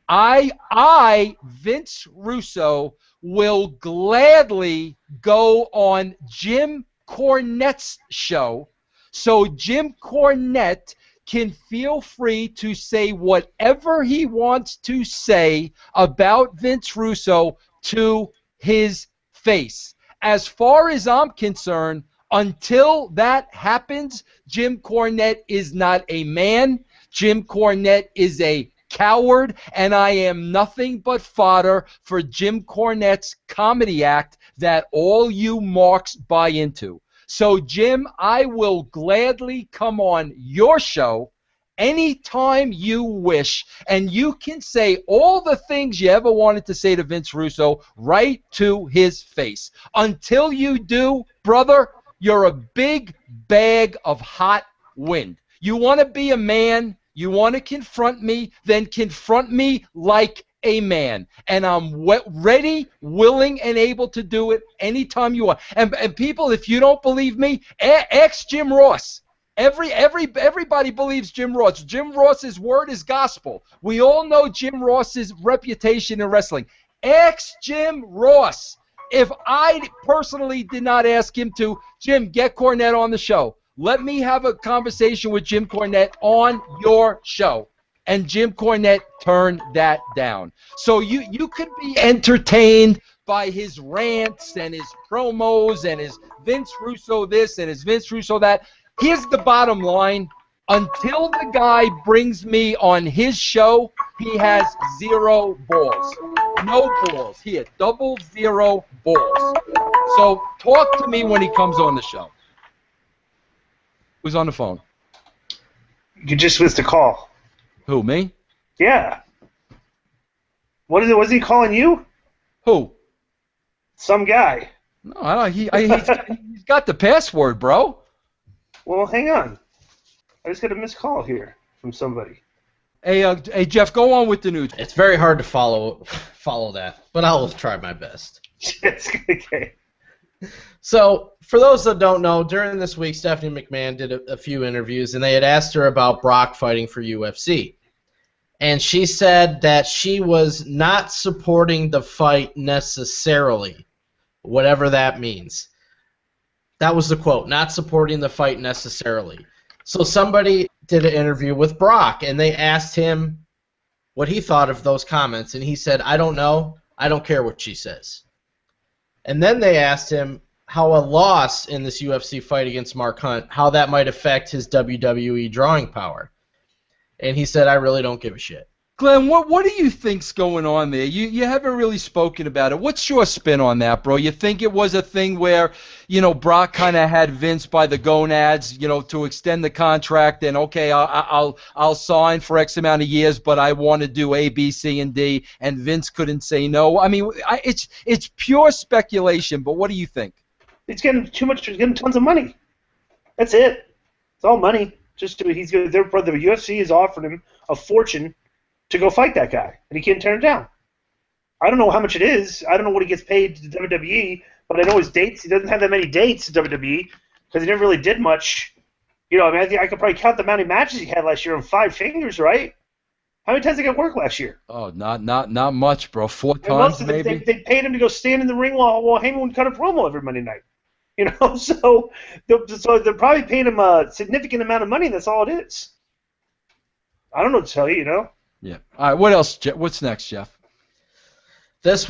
I, Vince Russo, will gladly go on Jim Cornette's show so Jim Cornette can feel free to say whatever he wants to say about Vince Russo to his face. As far as I'm concerned, until that happens, Jim Cornette is not a man. Jim Cornette is a coward, and I am nothing but fodder for Jim Cornette's comedy act that all you marks buy into. So, Jim, I will gladly come on your show anytime you wish, and you can say all the things you ever wanted to say to Vince Russo right to his face. Until you do, brother, you're a big bag of hot wind. You want to be a man, you want to confront me, then confront me like a man. And I'm ready, willing, and able to do it anytime you want. And people, if you don't believe me, ask Jim Ross. Everybody believes Jim Ross. Jim Ross's word is gospel. We all know Jim Ross's reputation in wrestling. Ask Jim Ross. If I personally did not ask him to, Jim, get Cornette on the show. Let me have a conversation with Jim Cornette on your show. And Jim Cornette turned that down. So you could be entertained by his rants and his promos and his Vince Russo this and his Vince Russo that. Here's the bottom line. Until the guy brings me on his show, he has 0 balls. No balls. He had 0 balls. So talk to me when he comes on the show. Who's on the phone? You just missed a call. Who, me? Yeah. What is it? Was he calling you? Who? Some guy. No, I don't. He's got the password, bro. Well, hang on. I just got a missed call here from somebody. Hey, Jeff, go on with the news. It's very hard to follow that, but I'll try my best. Yes, okay. So, for those that don't know, during this week, Stephanie McMahon did a few interviews, and they had asked her about Brock fighting for UFC. And she said that she was not supporting the fight necessarily, whatever that means. That was the quote, not supporting the fight necessarily. So somebody did an interview with Brock, and they asked him what he thought of those comments, and he said, I don't know, I don't care what she says. And then they asked him how a loss in this UFC fight against Mark Hunt, how that might affect his WWE drawing power. And he said, I really don't give a shit. Glenn, what do you think's going on there? You haven't really spoken about it. What's your spin on that, bro? You think it was a thing where, Brock kind of had Vince by the gonads, to extend the contract, and okay, I'll sign for X amount of years, but I want to do A, B, C, and D, and Vince couldn't say no. I mean, it's pure speculation, but what do you think? It's getting too much. It's getting tons of money. That's it. It's all money. The UFC is offering him a fortune to go fight that guy, and he can't turn it down. I don't know how much it is. I don't know what he gets paid to WWE, but I know his dates. He doesn't have that many dates at WWE because he never really did much. I think I could probably count the amount of matches he had last year on 5 fingers, right? How many times did he get work last year? Oh, not much, bro. 4 times maybe. They paid him to go stand in the ring while Heyman would cut a promo every Monday night. So they're probably paying him a significant amount of money. And that's all it is. I don't know what to tell you. Yeah. All right. What else? What's next, Jeff? This is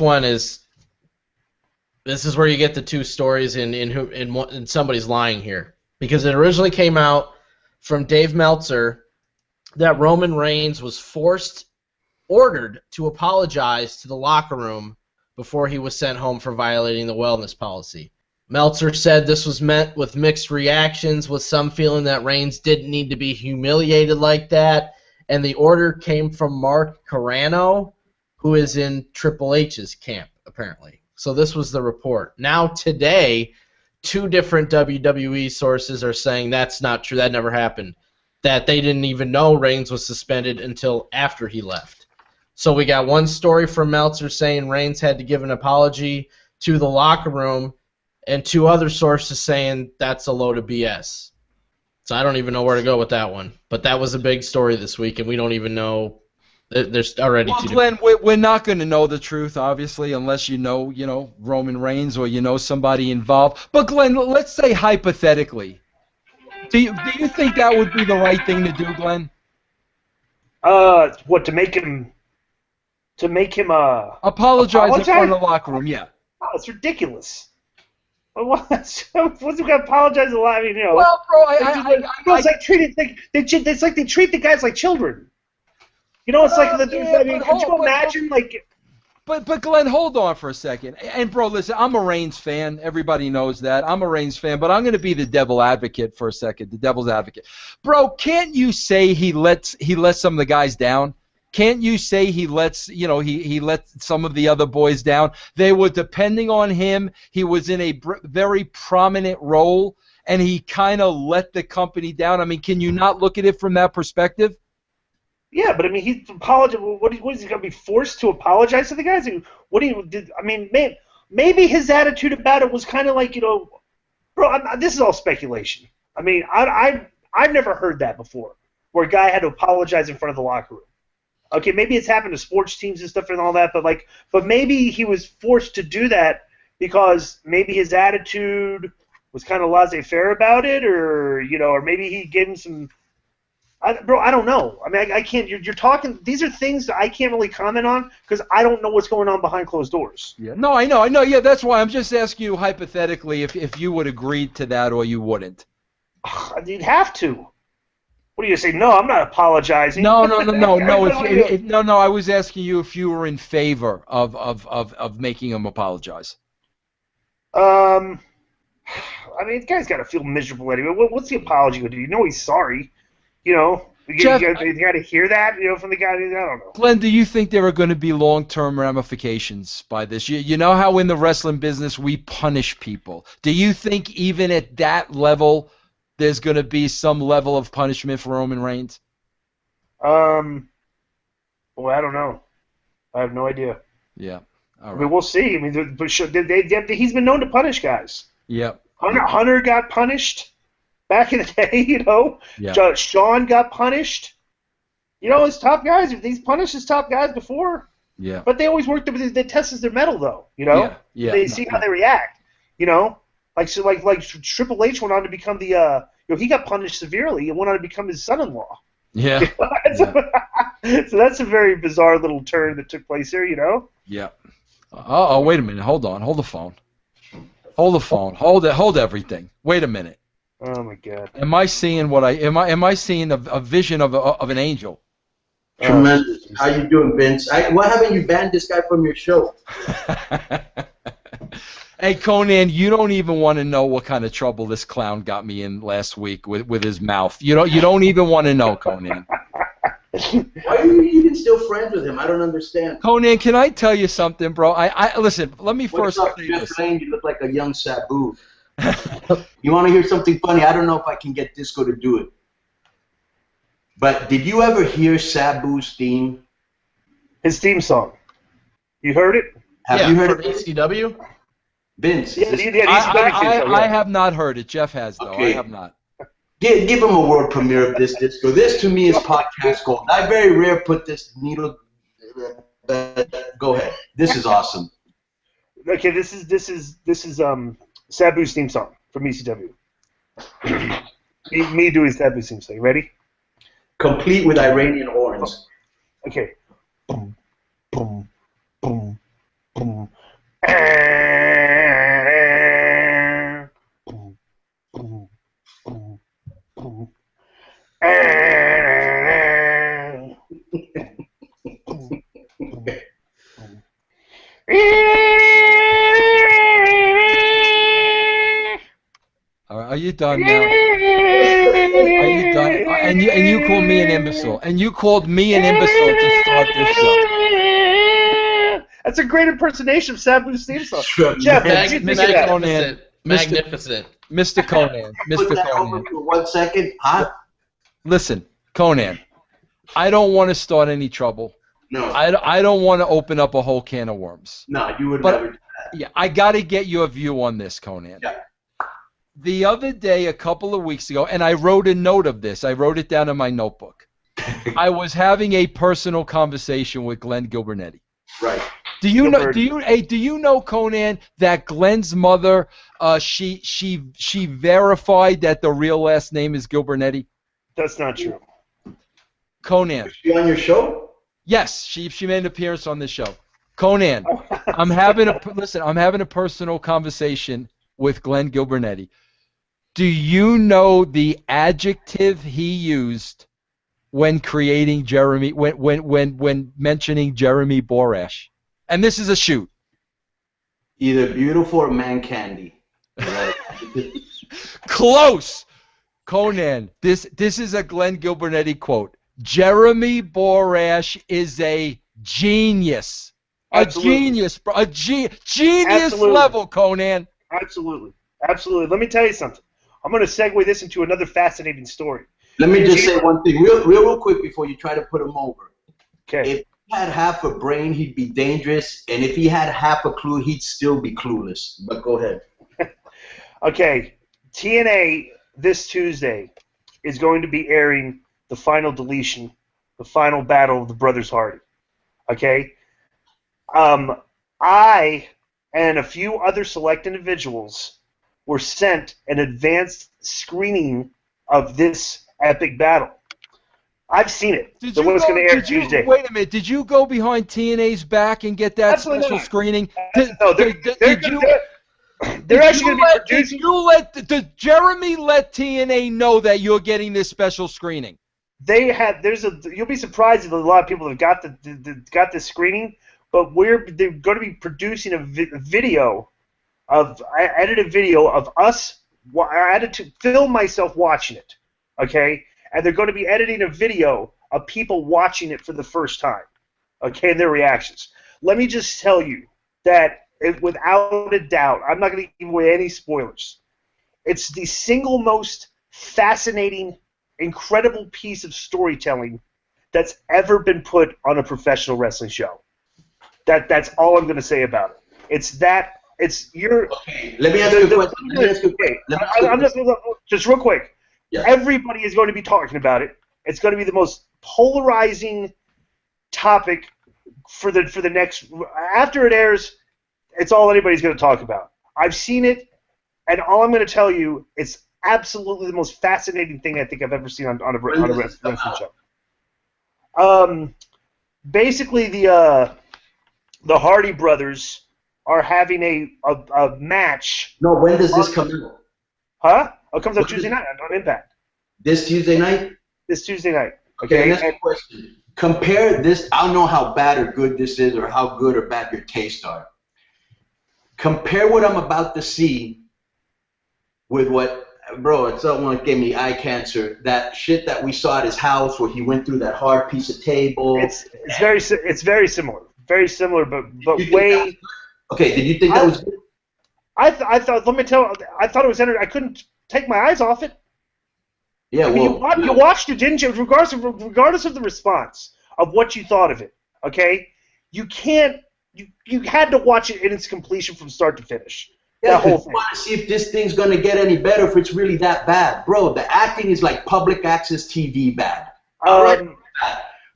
where you get the two stories in somebody's lying here, because it originally came out from Dave Meltzer that Roman Reigns was ordered to apologize to the locker room before he was sent home for violating the wellness policy. Meltzer said this was met with mixed reactions, with some feeling that Reigns didn't need to be humiliated like that. And the order came from Mark Carrano, who is in Triple H's camp, apparently. So this was the report. Now today, 2 different WWE sources are saying that's not true, that never happened, that they didn't even know Reigns was suspended until after he left. So we got one story from Meltzer saying Reigns had to give an apology to the locker room, and 2 other sources saying that's a load of BS. So I don't even know where to go with that one. But that was a big story this week, and we don't even know. There's already well, Glenn, we're not going to know the truth, obviously, unless you know Roman Reigns or somebody involved. But Glenn, let's say hypothetically, do you think that would be the right thing to do, Glenn? What, to make him apologize in front of the locker room? Yeah. Oh, it's ridiculous. What's he gonna apologize a lot? Well, bro, it's like they treat the guys like children. It's like, could you imagine, like? But Glenn, hold on for a second. And bro, listen, I'm a Reigns fan. Everybody knows that. I'm a Reigns fan, but I'm going to be the devil advocate for a second. The devil's advocate. Bro, can't you say he lets some of the guys down? Can't you say he lets some of the other boys down? They were depending on him. He was in a very prominent role, and he kind of let the company down. I mean, can you not look at it from that perspective? Yeah, but I mean, he's apologized. What is he going to be forced to apologize to the guys? What do you did? I mean, maybe his attitude about it was kind of like, bro. This is all speculation. I mean, I've never heard that before, where a guy had to apologize in front of the locker room. Okay, maybe it's happened to sports teams and stuff and all that, but maybe he was forced to do that because maybe his attitude was kind of laissez-faire about it, or maybe he gave him some. Bro, I don't know. I mean, I can't. You're talking. These are things that I can't really comment on because I don't know what's going on behind closed doors. Yeah. No, I know. Yeah, that's why I'm just asking you hypothetically if you would agree to that or you wouldn't. You'd have to. What do you say? No, I'm not apologizing. No. No. I was asking you if you were in favor of making him apologize. I mean, the guy's got to feel miserable anyway. What's the apology going to do? You know he's sorry. Jeff, you got to hear that, from the guy. I don't know. Glenn, do you think there are going to be long-term ramifications by this? You know how in the wrestling business we punish people. Do you think even at that level there's going to be some level of punishment for Roman Reigns? Well, I don't know. I have no idea. Yeah. All right. I mean, we'll see. I mean, he's been known to punish guys. Yep. Hunter got punished back in the day, Yeah. Sean got punished. His top guys. He's punished his top guys before. Yeah. But they always worked. They tested their metal, though. Yeah. They see how they react. Like Triple H went on to become the. He got punished severely and went on to become his son-in-law. Yeah. So that's a very bizarre little turn that took place here. Yeah. Oh, wait a minute. Hold on. Hold the phone. Hold the phone. Hold it. Hold everything. Wait a minute. Oh my God. Am I seeing am I seeing a vision of an angel? Tremendous. How you doing, Vince? Why haven't you banned this guy from your show? Hey, Conan, you don't even want to know what kind of trouble this clown got me in last week with his mouth. You don't even want to know, Conan. Why are you even still friends with him? I don't understand. Conan, can I tell you something, bro? Listen. Let me What's first up, say Jeff this. Lane? You look like a young Sabu. You want to hear something funny? I don't know if I can get Disco to do it. But did you ever hear Sabu's theme? His theme song. You heard it? Have you heard for it? ECW? Vince. Yeah, this- I have not heard it. Jeff has, though. Okay. I have not. Give him a world premiere of this Disco. This to me is podcast gold. I very rare put this needle. Go ahead. This is awesome. Okay, this is Sabu's theme song from ECW. me doing Sabu's theme song. Ready? Complete with Iranian horns. Okay. Boom, boom, boom, boom. Boom, boom, boom, boom. All right, are you done now? Are you done? And you called me an imbecile. And you called me an imbecile to start this show. That's a great impersonation of Sabu's theme song. Jeff, what did you think of that? Conan. Magnificent. Mr. Conan. Put Mr. that over Conan. for 1 second. Huh? Listen, Conan, I don't want to start any trouble. No. I don't want to open up a whole can of worms. No, you would But- never do that. Yeah, I got to get your view on this, Conan. Yeah. The other day, a couple of weeks ago, and I wrote a note of this. I wrote it down in my notebook. I was having a personal conversation with Glenn Gilbernetti. Right. Do you know? Do you know, Conan, that Glenn's mother, she verified that the real last name is Gilbernetti? That's not true. Conan. Is she on your show? Yes, she made an appearance on this show. Conan, I'm having a personal conversation with Glenn Gilbernetti. Do you know the adjective he used when creating Jeremy when mentioning Jeremy Borash? And this is a shoot. Either beautiful or man candy. Right. Close. Conan, this is a Glenn Gilbernetti quote. Jeremy Borash is a genius. Absolutely. A genius, bro. Genius Absolutely. level, Conan. Absolutely. Absolutely. Let me tell you something. I'm going to segue this into another fascinating story. Let me just say one thing real quick before you try to put him over. Okay. If he had half a brain, he'd be dangerous, and if he had half a clue, he'd still be clueless. But go ahead. Okay. TNA this Tuesday is going to be airing the final deletion, the final battle of the Brothers Hardy. Okay? I and a few other select individuals were sent an advanced screening of this epic battle. I've seen it. The one that's going to air Tuesday. Wait a minute. Did you go behind TNA's back and get that Absolutely special not. screening? No, they're actually going to be producing. Did Jeremy let TNA know that you're getting this special screening? You'll be surprised at a lot of people that got this screening, but they're going to be producing a video I edited a video of us. I had to film myself watching it, okay? And they're going to be editing a video of people watching it for the first time, okay, and their reactions. Let me just tell you that without a doubt, I'm not going to give away any spoilers. It's the single most fascinating, incredible piece of storytelling that's ever been put on a professional wrestling show. That's all I'm going to say about it. Okay. Let me ask you a question. Just real quick. Yeah. Everybody is going to be talking about it. It's going to be the most polarizing topic for the next. After it airs, it's all anybody's going to talk about. I've seen it, and all I'm going to tell you, it's absolutely the most fascinating thing I think I've ever seen on a wrestling show. Basically, the Hardy brothers are having a match. No, when does this come out? Huh? Oh, it comes out Tuesday night on Impact. This Tuesday night? This Tuesday night. Okay, next question. Compare this. I don't know how bad or good this is or how good or bad your tastes are. Compare what I'm about to see with what, bro, someone gave me eye cancer. That shit that we saw at his house where he went through that hard piece of table. It's very similar. Very similar, but way. Okay, did you think that was good? I thought. Let me tell you, I thought it was entertaining. I couldn't take my eyes off it. Yeah, I mean, you watched it, didn't you? Regardless of the response of what you thought of it, okay? You can't. You had to watch it in its completion from start to finish. Yeah, that whole thing. You want to see if this thing's gonna get any better, if it's really that bad, bro. The acting is like public access TV bad.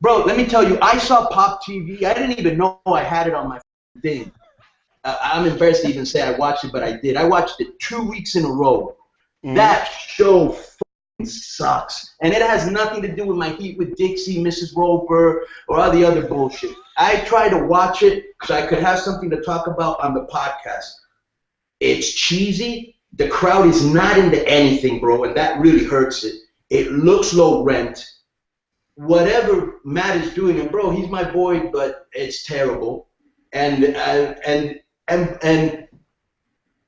Bro, let me tell you, I saw Pop TV. I didn't even know I had it on my thing. I'm embarrassed to even say I watched it, but I did. I watched it 2 weeks in a row. Mm-hmm. That show fucking sucks. And it has nothing to do with my heat with Dixie, Mrs. Roper, or all the other bullshit. I tried to watch it so I could have something to talk about on the podcast. It's cheesy. The crowd is not into anything, bro, and that really hurts it. It looks low rent. Whatever Matt is doing, and bro, he's my boy, but it's terrible. And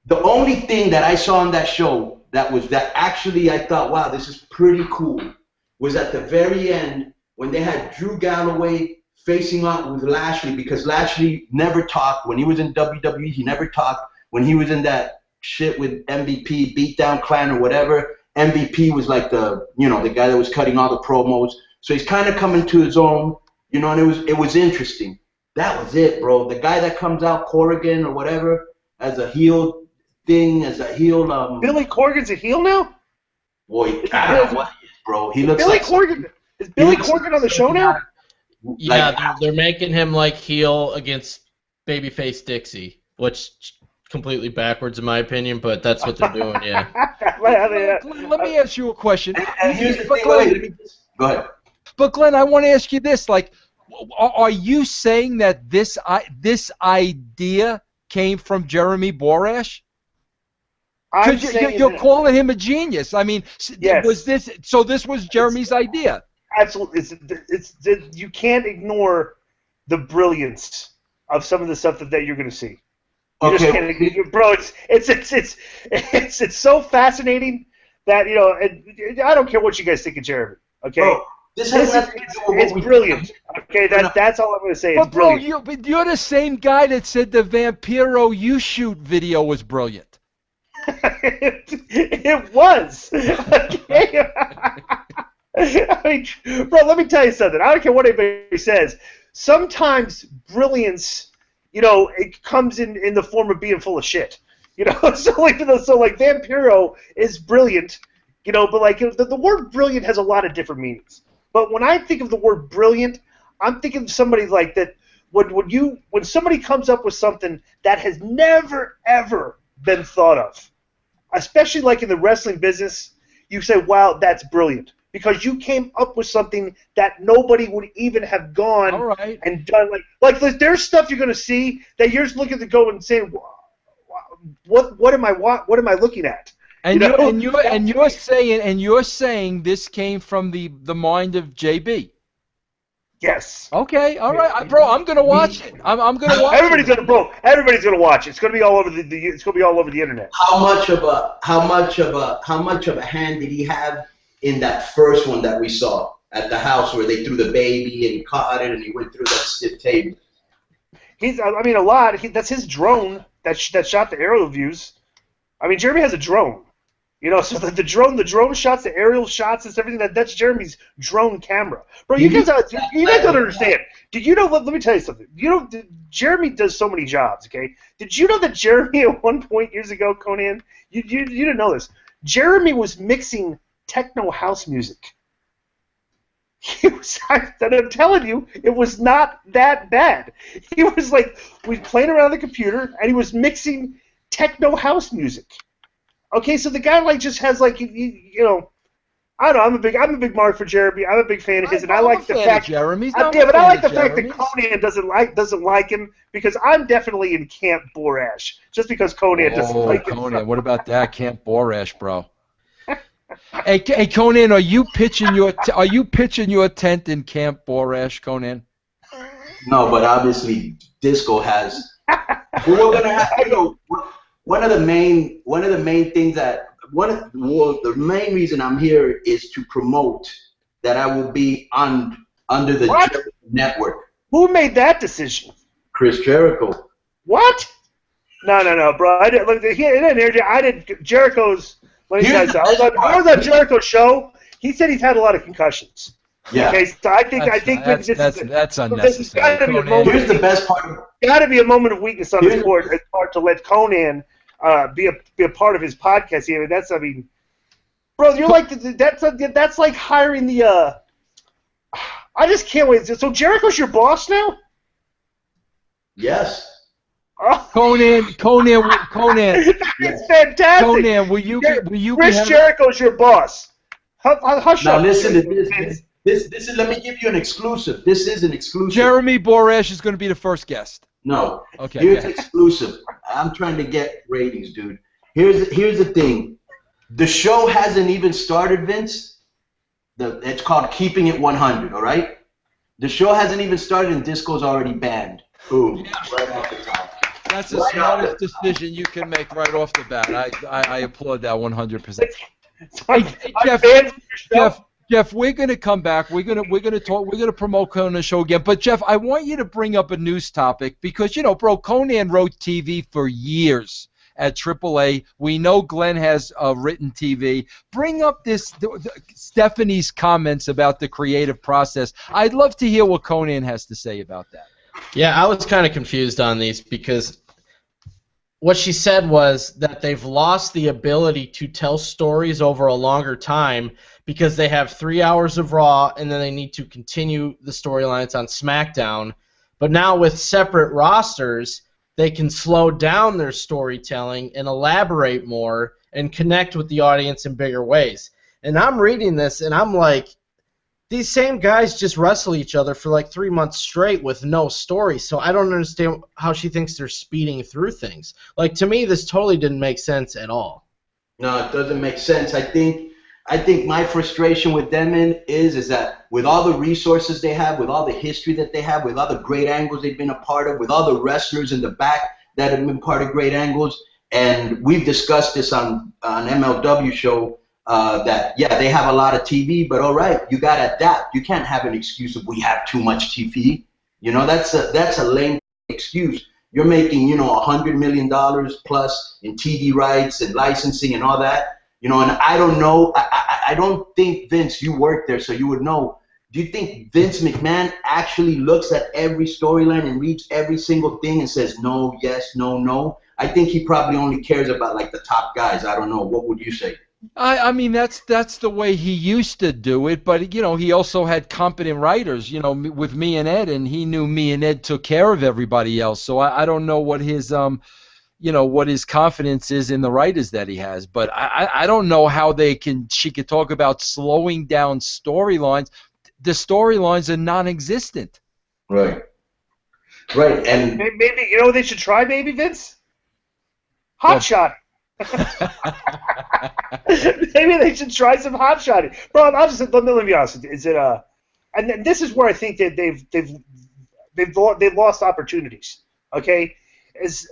the only thing that I saw on that show that actually I thought, wow, this is pretty cool, was at the very end when they had Drew Galloway facing off with Lashley, because Lashley never talked. When he was in WWE, he never talked. When he was in that shit with MVP, Beatdown Clan or whatever, MVP was like the guy that was cutting all the promos. So he's kind of coming to his own, and it was interesting. That was it, bro. The guy that comes out, Corrigan or whatever, as a heel thing, Billy Corgan's a heel now? Boy, I don't know what he is, bro. He looks Billy like Corgan. Is Billy Corgan on the show now? Yeah, they're making him like heel against babyface Dixie, which completely backwards in my opinion, but that's what they're doing. Yeah. Let me ask you a question. And here's the thing. Go ahead. But Glenn, I want to ask you this: like, are you saying that this idea came from Jeremy Borash? Because you're calling him a genius. I mean, yes. This was Jeremy's idea? Absolutely. You can't ignore the brilliance of some of the stuff that you're going to see. Okay, Bro, it's so fascinating that I don't care what you guys think of Jeremy. Okay, bro, this has nothing to do with it's brilliant. Okay, that's all I'm going to say. It's But bro, brilliant. you're the same guy that said the Vampiro You Shoot video was brilliant. It was. Okay. I mean, bro, let me tell you something. I don't care what anybody says. Sometimes brilliance, it comes in the form of being full of shit. So like Vampiro is brilliant, but like the word brilliant has a lot of different meanings. But when I think of the word brilliant, I'm thinking of somebody like that. When somebody comes up with something that has never ever been thought of, especially like in the wrestling business, you say, "Wow, that's brilliant," because you came up with something that nobody would even have gone and done. Like there's stuff you're gonna see that you're just looking to go and say, "What am I looking at?" And you're saying this came from the mind of JB. Yes. Okay, all right, bro. I'm gonna watch it. I'm gonna watch Everybody's it. Everybody's gonna watch it. It's gonna be all over it's gonna be all over the internet. how much of a hand did he have in that first one that we saw at the house where they threw the baby and he caught it and he went through that stiff table? A lot. That's his drone that shot the aerial views. I mean, Jeremy has a drone. So the drone shots, the aerial shots, and everything. That's Jeremy's drone camera, bro. You guys don't understand. Did you know? Let me tell you something. Jeremy does so many jobs. Okay. Did you know that Jeremy at one point years ago, Conan? You didn't know this. Jeremy was mixing techno house music. And I'm telling you, it was not that bad. He was playing around the computer and he was mixing techno house music. Okay, so the guy just has I don't know. I'm a big mark for Jeremy. I'm a big fan of his, and I like the fact. But I like the fact that Conan doesn't like him because I'm definitely in Camp Borash just because Conan doesn't like him. Conan, what about that Camp Borash, bro? Hey, Conan, are you pitching your tent in Camp Borash, Conan? No, but obviously Disco has. We're gonna have. The main reason I'm here is to promote that I will be under the Jericho network. Who made that decision? Chris Jericho. What? No, bro. I did Jericho's. Let me tell you something. I was on Jericho's show. He said he's had a lot of concussions. Yeah. Okay, so I think that's unnecessary. Here's the best part. Got to be a moment of weakness on his part to let Conan be a part of his podcast here. Bro, you're that's like hiring the. I just can't wait. So Jericho's your boss now? Yes. Oh. Conan. It's fantastic. Conan, will you Chris Jericho's your boss. Hush now up. Listen to this. This is. Let me give you an exclusive. This is an exclusive. Jeremy Borash is going to be the first guest. No. Okay. Here's exclusive. I'm trying to get ratings, dude. Here's the thing. The show hasn't even started, Vince. It's called Keeping It 100. All right. The show hasn't even started, and Disco's already banned. Boom. Right off the top. That's the smartest decision you can make right off the bat. I applaud that 100%. Hey, Jeff, we're gonna come back. We're gonna talk. We're gonna promote Conan's show again. But Jeff, I want you to bring up a news topic because bro, Conan wrote TV for years at AAA. We know Glenn has written TV. Bring up Stephanie's comments about the creative process. I'd love to hear what Conan has to say about that. Yeah, I was kind of confused on these because what she said was that they've lost the ability to tell stories over a longer time because they have 3 hours of Raw and then they need to continue the storylines on SmackDown. But now with separate rosters, they can slow down their storytelling and elaborate more and connect with the audience in bigger ways. And I'm reading this and I'm like, these same guys just wrestle each other for 3 months straight with no story, so I don't understand how she thinks they're speeding through things. To me, this totally didn't make sense at all. No, it doesn't make sense. I think I think my frustration with them is that with all the resources they have, with all the history that they have, with all the great angles they've been a part of, with all the wrestlers in the back that have been part of great angles, and we've discussed this on MLW show, that, yeah, they have a lot of TV, but all right, you got to adapt. You can't have an excuse of we have too much TV. You know, that's a lame excuse. You're making, you know, $100 million plus in TV rights and licensing and all that. You know, and I don't know, I don't think, Vince, you work there, so you would know. Do you think Vince McMahon actually looks at every storyline and reads every single thing and says no, yes, no, no? I think he probably only cares about, like, the top guys. I don't know. What would you say? I mean, that's the way he used to do it, but, you know, he also had competent writers, you know, with me and Ed, and he knew me and Ed took care of everybody else. So I don't know what his you know, what his confidence is in the writers that he has, but I don't know how she could talk about slowing down storylines. The storylines are non-existent. Right. Right. And maybe, you know, they should try, maybe, Vince? Hot shot. Maybe they should try some hot shotting. Bro, let me be honest. Is it and this is where I think that they've lost opportunities. Okay, is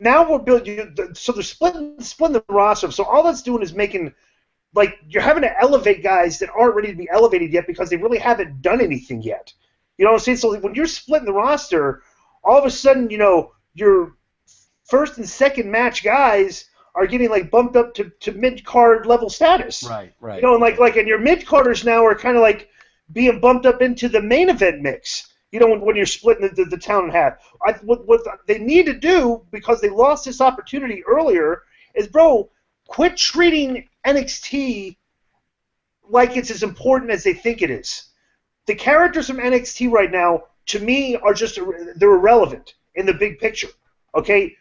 now we're building. So they're splitting the roster. So all that's doing is making, like, you're having to elevate guys that aren't ready to be elevated yet because they really haven't done anything yet. You know what I'm saying? So when you're splitting the roster, all of a sudden, you know, your first and second match guys are getting, like, bumped up to mid-card level status. Right. You know, and and your mid-carders now are kind of like being bumped up into the main event mix. You know, when you're splitting the town in half. What they need to do, because they lost this opportunity earlier, is, bro, quit treating NXT like it's as important as they think it is. The characters from NXT right now, to me, are they're irrelevant in the big picture. Okay?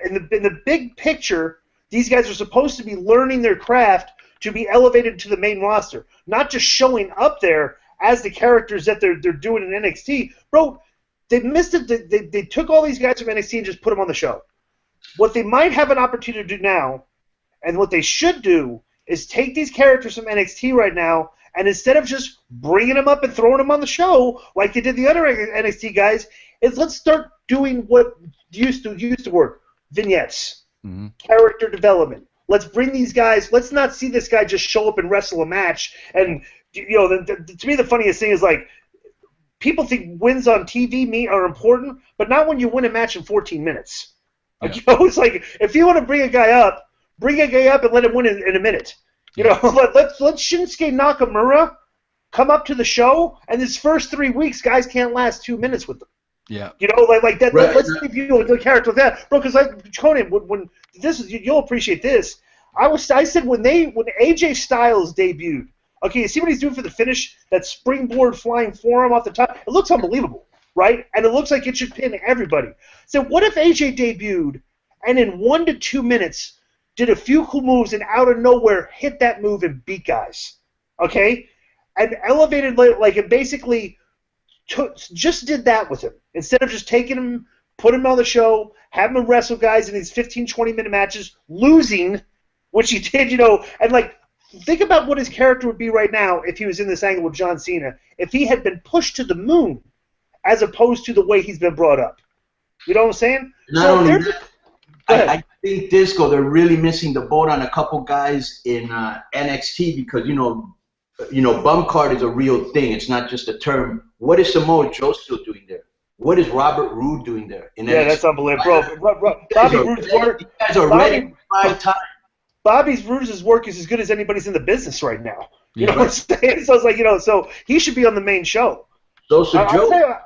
In the big picture, these guys are supposed to be learning their craft to be elevated to the main roster, not just showing up there as the characters that they're doing in NXT. Bro, they missed it. They took all these guys from NXT and just put them on the show. What they might have an opportunity to do now, and what they should do, is take these characters from NXT right now, and instead of just bringing them up and throwing them on the show like they did the other NXT guys, is let's start doing what used to work. Vignettes, character development. Let's bring these guys. Let's not see this guy just show up and wrestle a match. And, you know, to me the funniest thing is, like, people think wins on TV are important, but not when you win a match in 14 minutes. Like, you know, it's like, if you want to bring a guy up and let him win in a minute. You know, let Shinsuke Nakamura come up to the show, and his first 3 weeks, guys can't last 2 minutes with them. Yeah. You know, like that. Right. Let's give you a character like that, bro. Because, like, Conan, when this is, you'll appreciate this. I said when AJ Styles debuted. Okay, you see what he's doing for the finish? That springboard flying forearm off the top. It looks unbelievable, right? And it looks like it should pin everybody. So what if AJ debuted and in 1 to 2 minutes did a few cool moves and out of nowhere hit that move and beat guys? Okay, and elevated, like, it basically just did that with him. Instead of just taking him, put him on the show, have him wrestle guys in these 15, 20-minute matches, losing, which he did, you know, and, like, think about what his character would be right now if he was in this angle with John Cena, if he had been pushed to the moon as opposed to the way he's been brought up. You know what I'm saying? Not only that, I think, Disco, they're really missing the boat on a couple guys in NXT because, you know, bum card is a real thing. It's not just a term. What is Samoa Joe still doing there? What is Robert Roode doing there? Yeah, that's unbelievable, bro. Bobby Roode's work. You guys are ready for prime time. Bobby Roode's work is as good as anybody's in the business right now. You know what I'm saying? So it's like, you know, so he should be on the main show. So should Joe.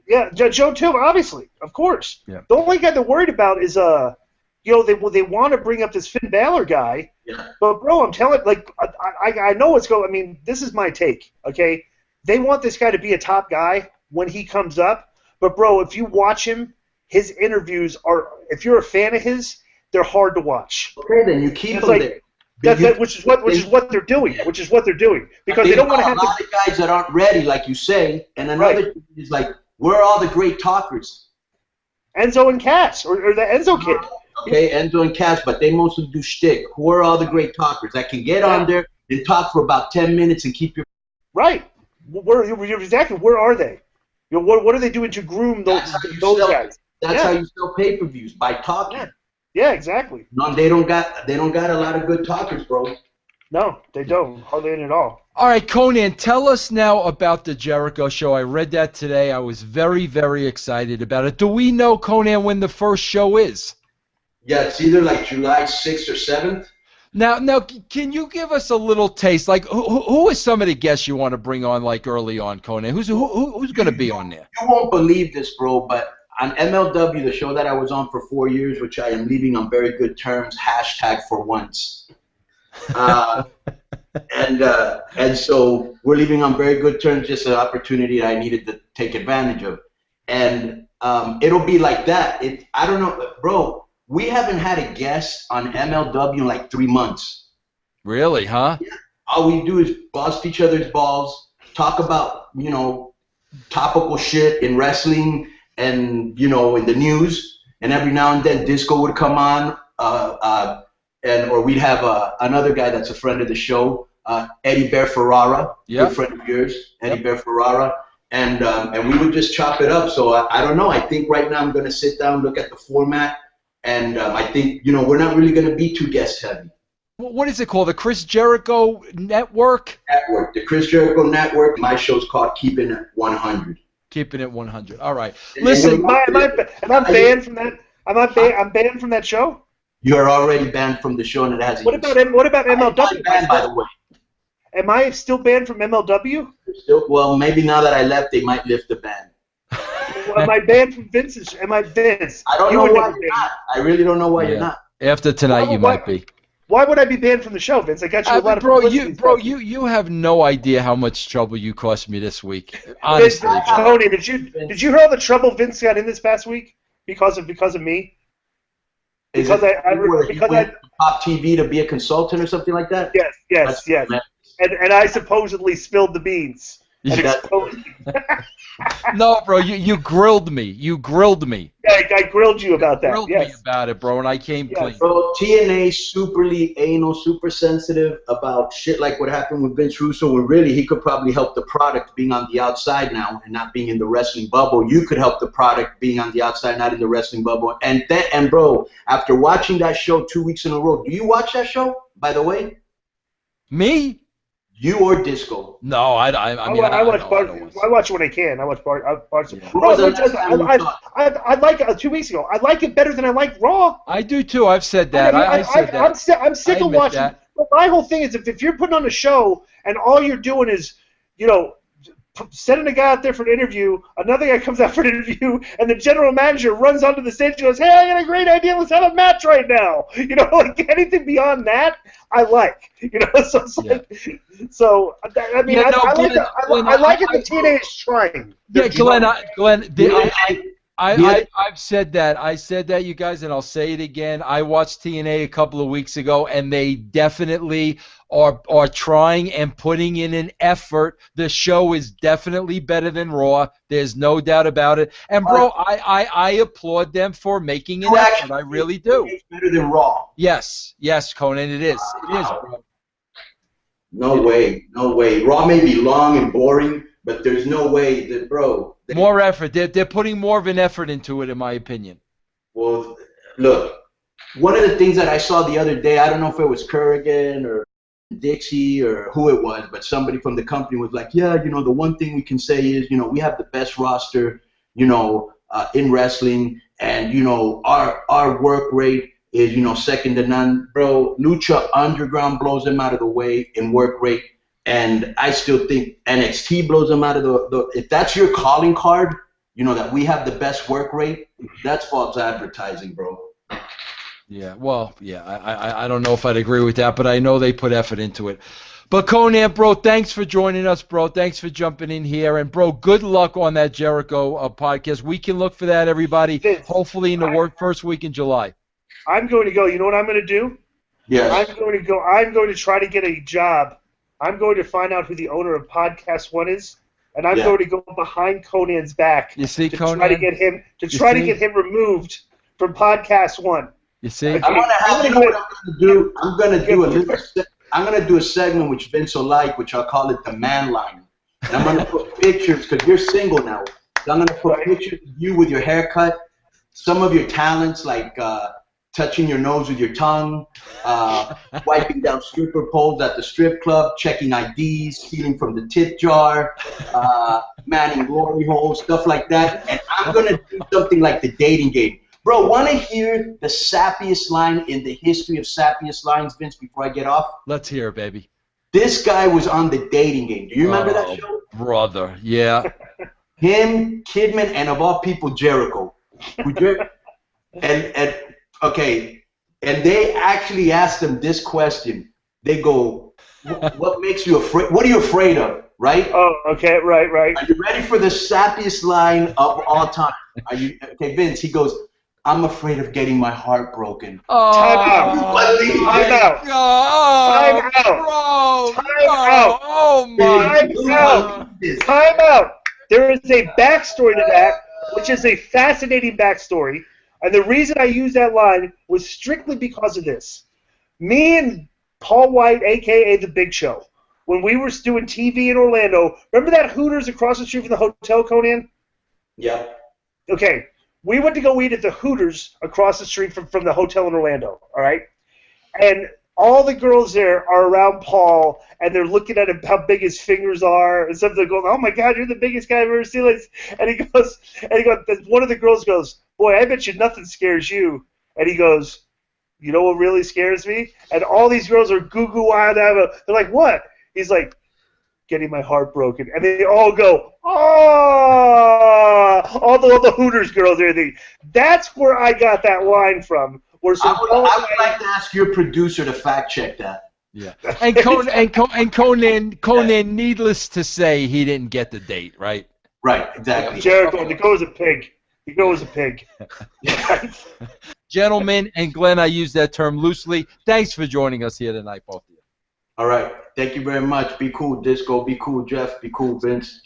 Yeah, Joe too, obviously, of course. Yeah. The only guy they're worried about is you know, they want to bring up this Finn Balor guy, but, bro, I'm telling, like, I know what's going. I mean, this is my take, okay? They want this guy to be a top guy when he comes up, but, bro, if you watch him, his interviews are, if you're a fan of his, they're hard to watch. Okay, then you keep him like, there. Which is what they're doing. Because they don't want to have a lot of guys that aren't ready, like you say, and another thing is, like, where are all the great talkers? Enzo and Cass, or the Enzo kid. Okay, Enzo and Cass, but they mostly do shtick. Who are all the great talkers that can get on there and talk for about 10 minutes and keep your... Right. Exactly. Where are they? You know, what are they doing to groom those guys? That's how you sell pay-per-views, by talking. Yeah, exactly. No, they don't got a lot of good talkers, bro. No, they don't. Hardly any at all. All right, Conan, tell us now about the Jericho show. I read that today. I was very, very excited about it. Do we know, Conan, when the first show is? Yeah, it's either like July 6th or 7th. Now, can you give us a little taste? Like, who is some of the guests you want to bring on, like, early on, Conan? Who's going to be on there? You won't believe this, bro, but on MLW, the show that I was on for 4 years, which I am leaving on very good terms, #for once. And so we're leaving on very good terms, just an opportunity that I needed to take advantage of. And it'll be like that. I don't know, bro. We haven't had a guest on MLW in like 3 months. Really, huh? Yeah. All we do is bust each other's balls, talk about, topical shit in wrestling and, in the news. And every now and then Disco would come on, or we'd have another guy that's a friend of the show, Eddie Bear Ferrara, good friend of yours, Eddie Bear Ferrara. And we would just chop it up. So I don't know. I think right now I'm going to sit down, look at the format. And I think, we're not really going to be too guest heavy. What is it called? The Chris Jericho Network? The Chris Jericho Network. My show's called Keeping It 100. Keeping It 100. All right. Listen, am I banned from that? I'm banned from that show? You're already banned from the show, and it hasn't. What about MLW? Banned, by the way. Am I still banned from MLW? Well, maybe now that I left, they might lift the ban. Am I banned from Vince's? Am I Vince? I don't know why you're not. I really don't know why you're not. After tonight, you might be. Why would I be banned from the show, Vince? I got you a lot of publicity. You have no idea how much trouble you cost me this week. Honestly, Tony, did you hear all the trouble Vince got in this past week because of me? Because I Pop TV to be a consultant or something like that. Yes. And I supposedly spilled the beans. No, bro, you grilled me. You grilled me. Yeah, I grilled you about that. Grilled me about it, bro, and I came clean. Bro, TNA superly anal, super sensitive about shit like what happened with Vince Russo, when really he could probably help the product being on the outside now and not being in the wrestling bubble. You could help the product being on the outside, not in the wrestling bubble. And bro, after watching that show 2 weeks in a row, do you watch that show, by the way? Me? You or Disco? No, I watch it when I can. I watch parts of it. I like it 2 weeks ago. I like it better than I like Raw. I do too. I've said that. I said that. I'm sick of watching. But my whole thing is if you're putting on a show and all you're doing is, sending a guy out there for an interview, another guy comes out for an interview, and the general manager runs onto the stage and goes, "Hey, I got a great idea. Let's have a match right now." Like anything beyond that, I like. So it's like, so I mean, I like it. The TNA is trying. Yeah, Glenn, I've said that. I said that, you guys, and I'll say it again. I watched TNA a couple of weeks ago, and they definitely are trying and putting in an effort. The show is definitely better than Raw. There's no doubt about it. And, bro, I applaud them for making an effort. I really do. It's better than Raw. Yes, Conan, it is. It is, bro. No way. Raw may be long and boring, but there's no way that, bro. More effort. They're putting more of an effort into it, in my opinion. Well, look, one of the things that I saw the other day, I don't know if it was Kurrigan or Dixie or who it was, but somebody from the company was like, yeah, the one thing we can say is, we have the best roster, in wrestling, and, our work rate is, second to none. Bro, Lucha Underground blows them out of the way in work rate. And I still think NXT blows them out of the if that's your calling card, that we have the best work rate, that's false advertising, bro. Yeah, well, yeah, I don't know if I'd agree with that, but I know they put effort into it. But Conan, bro, thanks for joining us, bro. Thanks for jumping in here. And, bro, good luck on that Jericho podcast. We can look for that, everybody, hopefully in the first week in July. I'm going to go. You know what I'm going to do? Yes. I'm going to go. I'm going to try to get a job. I'm going to find out who the owner of Podcast One is, and I'm going to go behind Conan's back to Conan? Try to get him to get him removed from Podcast One. You see, I'm gonna do a little. I'm gonna do a segment which Vince will like, which I'll call it the man line. And I'm gonna put pictures because you're single now. So I'm gonna put pictures of you with your haircut, some of your talents like touching your nose with your tongue, wiping down stripper poles at the strip club, checking IDs, stealing from the tip jar, manning glory holes, stuff like that. And I'm gonna do something like the dating game. Bro, want to hear the sappiest line in the history of sappiest lines, Vince, before I get off? Let's hear it, baby. This guy was on the dating game. Do you remember that show? Brother, yeah. Him, Kidman, and of all people, Jericho. And okay, and they actually asked him this question. They go, what makes you afraid? What are you afraid of, right? Oh, okay, right. Are you ready for the sappiest line of all time? Are you okay, Vince? He goes, I'm afraid of getting my heart broken. Oh, Time out. Oh my. Time out. There is a backstory to that, which is a fascinating backstory. And the reason I used that line was strictly because of this. Me and Paul White, a.k.a. The Big Show, when we were doing TV in Orlando, remember that Hooters across the street from the hotel, Conan? Yeah. Okay. We went to go eat at the Hooters across the street from the hotel in Orlando, all right? And all the girls there are around Paul, and they're looking at him, how big his fingers are, and some of them going, "Oh my God, you're the biggest guy I've ever seen." And he goes, one of the girls goes, "Boy, I bet you nothing scares you." And he goes, "You know what really scares me?" And all these girls are goo-goo wild out of it. They're like, "What?" He's like, "Getting my heart broken." And they all go, "Oh!" All the Hooters girls and everything. That's where I got that line from. I would like to ask your producer to fact check that. Yeah. And Conan, needless to say, he didn't get the date, right? Right, exactly. Jericho, the goes a pig. He goes a pig. Gentlemen, and Glenn, I use that term loosely. Thanks for joining us here tonight, both of you. All right. Thank you very much. Be cool, Disco. Be cool, Jeff. Be cool, Vince.